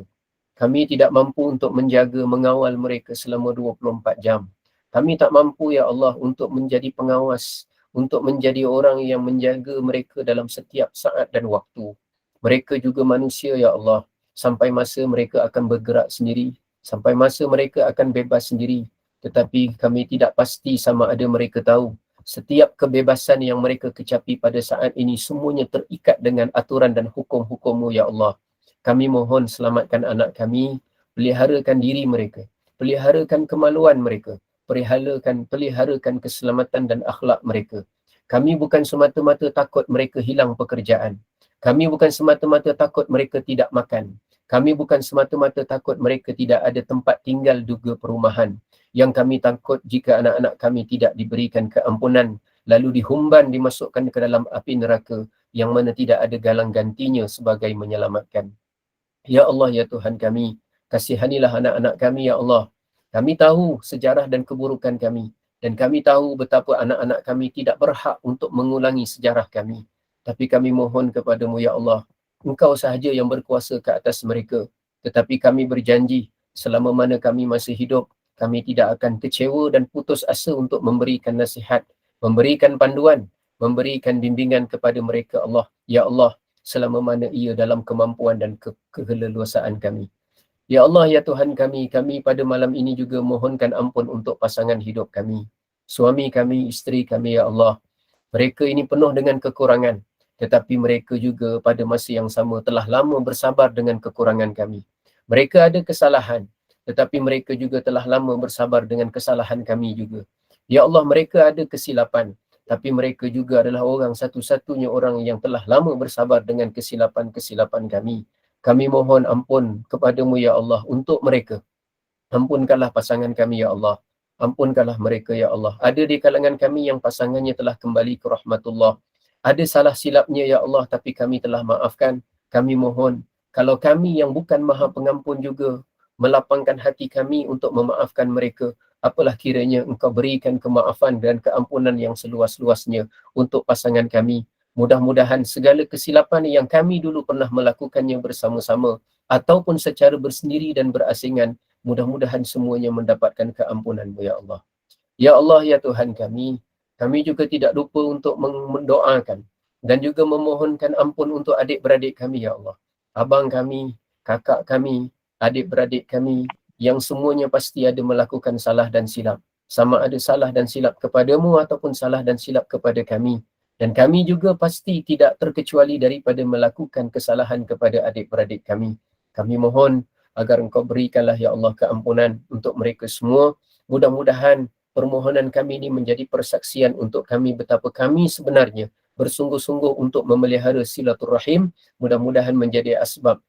Kami tidak mampu untuk menjaga, mengawal mereka selama 24 jam. Kami tak mampu ya Allah untuk menjadi pengawas, untuk menjadi orang yang menjaga mereka dalam setiap saat dan waktu. Mereka juga manusia ya Allah. Sampai masa mereka akan bergerak sendiri, sampai masa mereka akan bebas sendiri. Tetapi kami tidak pasti sama ada mereka tahu setiap kebebasan yang mereka kecapi pada saat ini semuanya terikat dengan aturan dan hukum-hukum-Mu ya Allah. Kami mohon selamatkan anak kami, peliharakan diri mereka, peliharakan kemaluan mereka, peliharakan keselamatan dan akhlak mereka. Kami bukan semata-mata takut mereka hilang pekerjaan. Kami bukan semata-mata takut mereka tidak makan. Kami bukan semata-mata takut mereka tidak ada tempat tinggal juga perumahan. Yang kami takut jika anak-anak kami tidak diberikan keampunan, lalu dihumban, dimasukkan ke dalam api neraka, yang mana tidak ada galang gantinya sebagai menyelamatkan. Ya Allah, ya Tuhan kami, kasihanilah anak-anak kami ya Allah. Kami tahu sejarah dan keburukan kami. Dan kami tahu betapa anak-anak kami tidak berhak untuk mengulangi sejarah kami. Tapi kami mohon kepadamu ya Allah, Engkau sahaja yang berkuasa ke atas mereka. Tetapi kami berjanji, selama mana kami masih hidup, kami tidak akan kecewa dan putus asa untuk memberikan nasihat, memberikan panduan, memberikan bimbingan kepada mereka Allah. Ya Allah, selama mana ia dalam kemampuan dan keleluasaan kami. Ya Allah, ya Tuhan kami pada malam ini juga mohonkan ampun untuk pasangan hidup kami. Suami kami, isteri kami, ya Allah. Mereka ini penuh dengan kekurangan. Tetapi mereka juga pada masa yang sama telah lama bersabar dengan kekurangan kami. Mereka ada kesalahan. Tetapi mereka juga telah lama bersabar dengan kesalahan kami juga. Ya Allah, mereka ada kesilapan. Tapi mereka juga adalah orang satu-satunya orang yang telah lama bersabar dengan kesilapan-kesilapan kami. Kami mohon ampun kepadamu ya Allah untuk mereka. Ampunkanlah pasangan kami ya Allah. Ampunkanlah mereka ya Allah. Ada di kalangan kami yang pasangannya telah kembali ke rahmatullah. Ada salah silapnya ya Allah tapi kami telah maafkan. Kami mohon kalau kami yang bukan maha pengampun juga melapangkan hati kami untuk memaafkan mereka, apalah kiranya engkau berikan kemaafan dan keampunan yang seluas-luasnya untuk pasangan kami. Mudah-mudahan segala kesilapan yang kami dulu pernah melakukannya bersama-sama ataupun secara bersendiri dan berasingan, mudah-mudahan semuanya mendapatkan keampunan-Mu ya Allah. Ya Allah, ya Tuhan kami juga tidak lupa untuk mendoakan dan juga memohonkan ampun untuk adik-beradik kami ya Allah. Abang kami, kakak kami, adik-beradik kami yang semuanya pasti ada melakukan salah dan silap. Sama ada salah dan silap kepadamu ataupun salah dan silap kepada kami. Dan kami juga pasti tidak terkecuali daripada melakukan kesalahan kepada adik-beradik kami. Kami mohon agar engkau berikanlah ya Allah keampunan untuk mereka semua. Mudah-mudahan permohonan kami ini menjadi persaksian untuk kami betapa kami sebenarnya bersungguh-sungguh untuk memelihara silaturahim. Mudah-mudahan menjadi asbab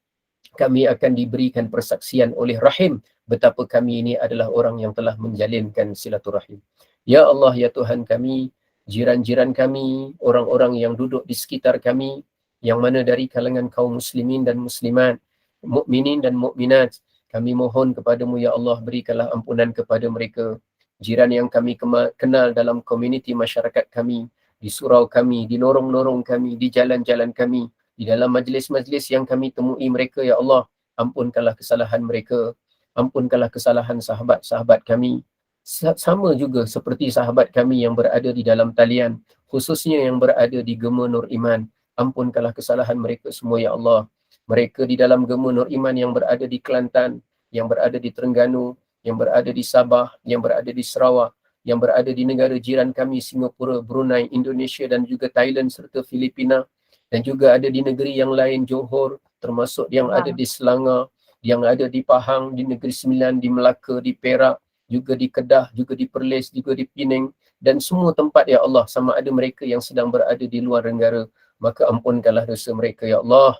kami akan diberikan persaksian oleh rahim betapa kami ini adalah orang yang telah menjalinkan silaturahim. Ya Allah, ya Tuhan kami, jiran-jiran kami, orang-orang yang duduk di sekitar kami, yang mana dari kalangan kaum muslimin dan muslimat, mukminin dan mukminat, kami mohon kepadamu ya Allah, berikanlah ampunan kepada mereka. Jiran yang kami kenal dalam komuniti masyarakat kami, di surau kami, di lorong-lorong kami, di jalan-jalan kami, di dalam majlis-majlis yang kami temui mereka ya Allah, ampunkanlah kesalahan mereka, ampunkanlah kesalahan sahabat-sahabat kami. Sama juga seperti sahabat kami yang berada di dalam talian, khususnya yang berada di Gema Nur Iman, ampunkanlah kesalahan mereka semua ya Allah. Mereka di dalam Gema Nur Iman yang berada di Kelantan, yang berada di Terengganu, yang berada di Sabah, yang berada di Sarawak, yang berada di negara jiran kami Singapura, Brunei, Indonesia dan juga Thailand serta Filipina, dan juga ada di negeri yang lain, Johor, termasuk yang ada di Selangor, yang ada di Pahang, di Negeri Sembilan, di Melaka, di Perak, juga di Kedah, juga di Perlis, juga di Penang, dan semua tempat ya Allah, sama ada mereka yang sedang berada di luar negara, maka ampunkanlah dosa mereka ya Allah.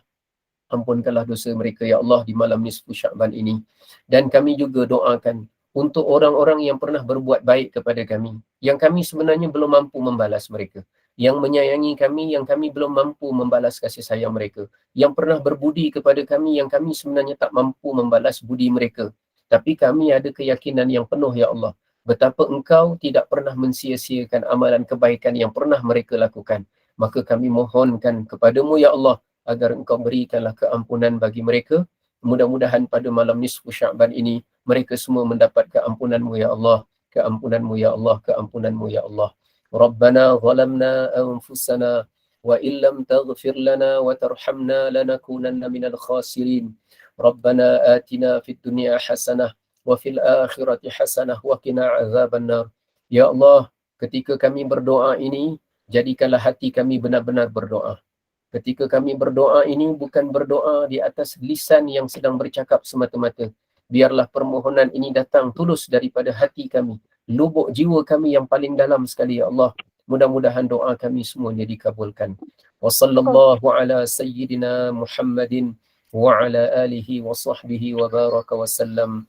Ampunkanlah dosa mereka ya Allah di malam nisfu Sya'ban ini. Dan kami juga doakan untuk orang-orang yang pernah berbuat baik kepada kami, yang kami sebenarnya belum mampu membalas mereka, yang menyayangi kami, yang kami belum mampu membalas kasih sayang mereka, yang pernah berbudi kepada kami, yang kami sebenarnya tak mampu membalas budi mereka. Tapi kami ada keyakinan yang penuh ya Allah, betapa engkau tidak pernah mensia-siakan amalan kebaikan yang pernah mereka lakukan. Maka kami mohonkan kepadamu ya Allah, agar engkau berikanlah keampunan bagi mereka. Mudah-mudahan pada malam nisfu Sya'ban ini, mereka semua mendapat keampunanmu ya Allah, keampunanmu ya Allah, keampunanmu ya Allah. Rabbana zalamna anfusana wa illam taghfir lana wa tarhamna lanakunanna minal khasirin. Rabbana atina fid dunya hasanah wa fil akhirati hasanah wa qina azabannar. Ya Allah, ketika kami berdoa ini, jadikanlah hati kami benar-benar berdoa. Ketika kami berdoa ini bukan berdoa di atas lisan yang sedang bercakap semata-mata. Biarlah permohonan ini datang tulus daripada hati kami, lubuk jiwa kami yang paling dalam sekali ya Allah. Mudah-mudahan doa kami semuanya dikabulkan. Wa sallallahu ala sayyidina Muhammadin wa ala alihi wa sahbihi wa baraka wa sallam.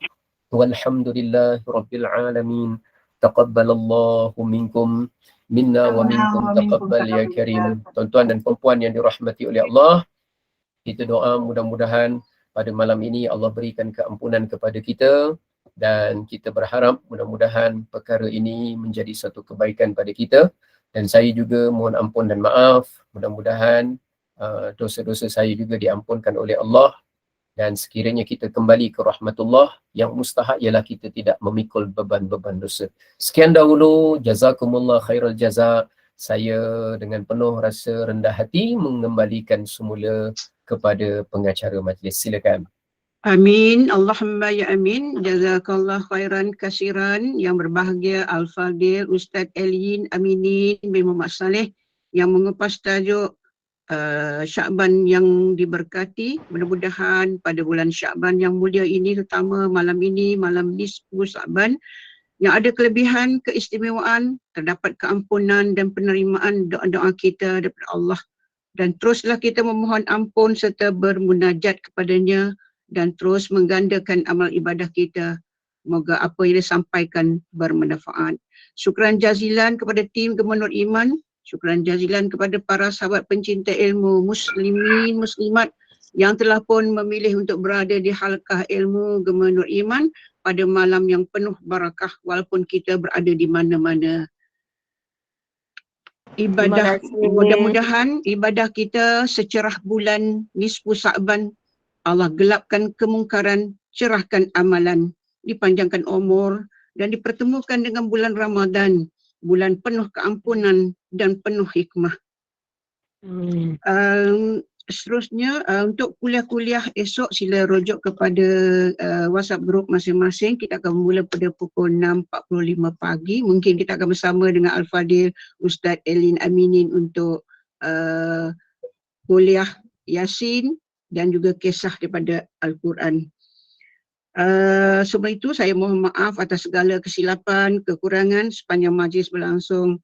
Walhamdulillahi rabbil alamin. Taqabbalallahu minkum minna wa minkum taqabbal ya karim. Tuan-tuan dan puan-puan yang dirahmati oleh Allah, kita doa mudah-mudahan pada malam ini Allah berikan keampunan kepada kita dan kita berharap mudah-mudahan perkara ini menjadi satu kebaikan pada kita. Dan saya juga mohon ampun dan maaf, mudah-mudahan dosa-dosa saya juga diampunkan oleh Allah, dan sekiranya kita kembali ke rahmatullah, yang mustahak ialah kita tidak memikul beban-beban dosa. Sekian dahulu, jazakumullah khairal jaza. Saya dengan penuh rasa rendah hati mengembalikan semula kepada pengacara majlis. Silakan. Amin. Allahumma ya amin. Jazakallah khairan kasiran. Yang berbahagia Al-Fadil Ustaz Elin Aminin bin Muhammad Saleh yang mengupas tajuk Sya'ban yang diberkati. Mudah-mudahan pada bulan Sya'ban yang mulia ini, terutama malam ini, malam nisfu Sya'ban, yang ada kelebihan, keistimewaan, terdapat keampunan dan penerimaan doa-doa kita daripada Allah. Dan teruslah kita memohon ampun serta bermunajat kepadanya dan terus menggandakan amal ibadah kita. Semoga apa yang disampaikan bermanfaat. Syukran jazilan kepada tim Gemenur Iman. Syukran jazilan kepada para sahabat pencinta ilmu, muslimin, muslimat yang telah pun memilih untuk berada di halqah ilmu Gemenur Iman pada malam yang penuh barakah walaupun kita berada di mana-mana. Ibadah, mudah-mudahan ibadah kita secerah bulan nisfu Sa'ban. Allah gelapkan kemungkaran, cerahkan amalan, dipanjangkan umur dan dipertemukan dengan bulan Ramadan, bulan penuh keampunan dan penuh hikmah. Seterusnya, untuk kuliah-kuliah esok sila rujuk kepada WhatsApp group masing-masing. Kita akan mula pada pukul 6.45 pagi. Mungkin kita akan bersama dengan Al-Fadil Ustaz Elin Aminin untuk kuliah Yasin dan juga kisah daripada Al-Quran. Sebelum itu saya mohon maaf atas segala kesilapan, kekurangan sepanjang majlis berlangsung.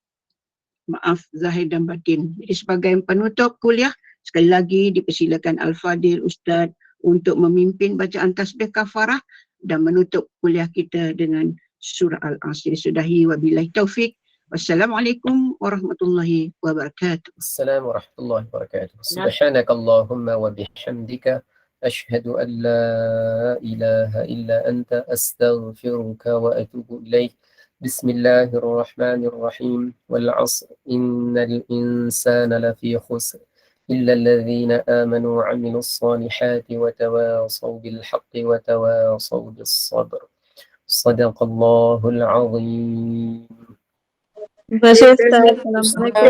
Maaf zahir dan batin. Jadi sebagai penutup kuliah, sekali lagi dipersilakan Al-Fadil Ustaz untuk memimpin bacaan tasbih kafarah dan menutup kuliah kita dengan surah Al-Asr. Sudahi wabillahi taufik. Wassalamualaikum warahmatullahi wabarakatuh. Assalamualaikum warahmatullahi wabarakatuh. Subhanakallahumma wa bihamdika asyhadu an la ilaha illa anta astaghfiruka wa atubu ilaik. Bismillahirrahmanirrahim. Wal 'asr innal insana lafi khusr illa alladhina amanu wa 'amilus solihati wa tawasaw bil haqqi wa tawasaw bis sabr. Shadaqallahul 'azim. Terima kasih Ustaz. Assalamualaikum.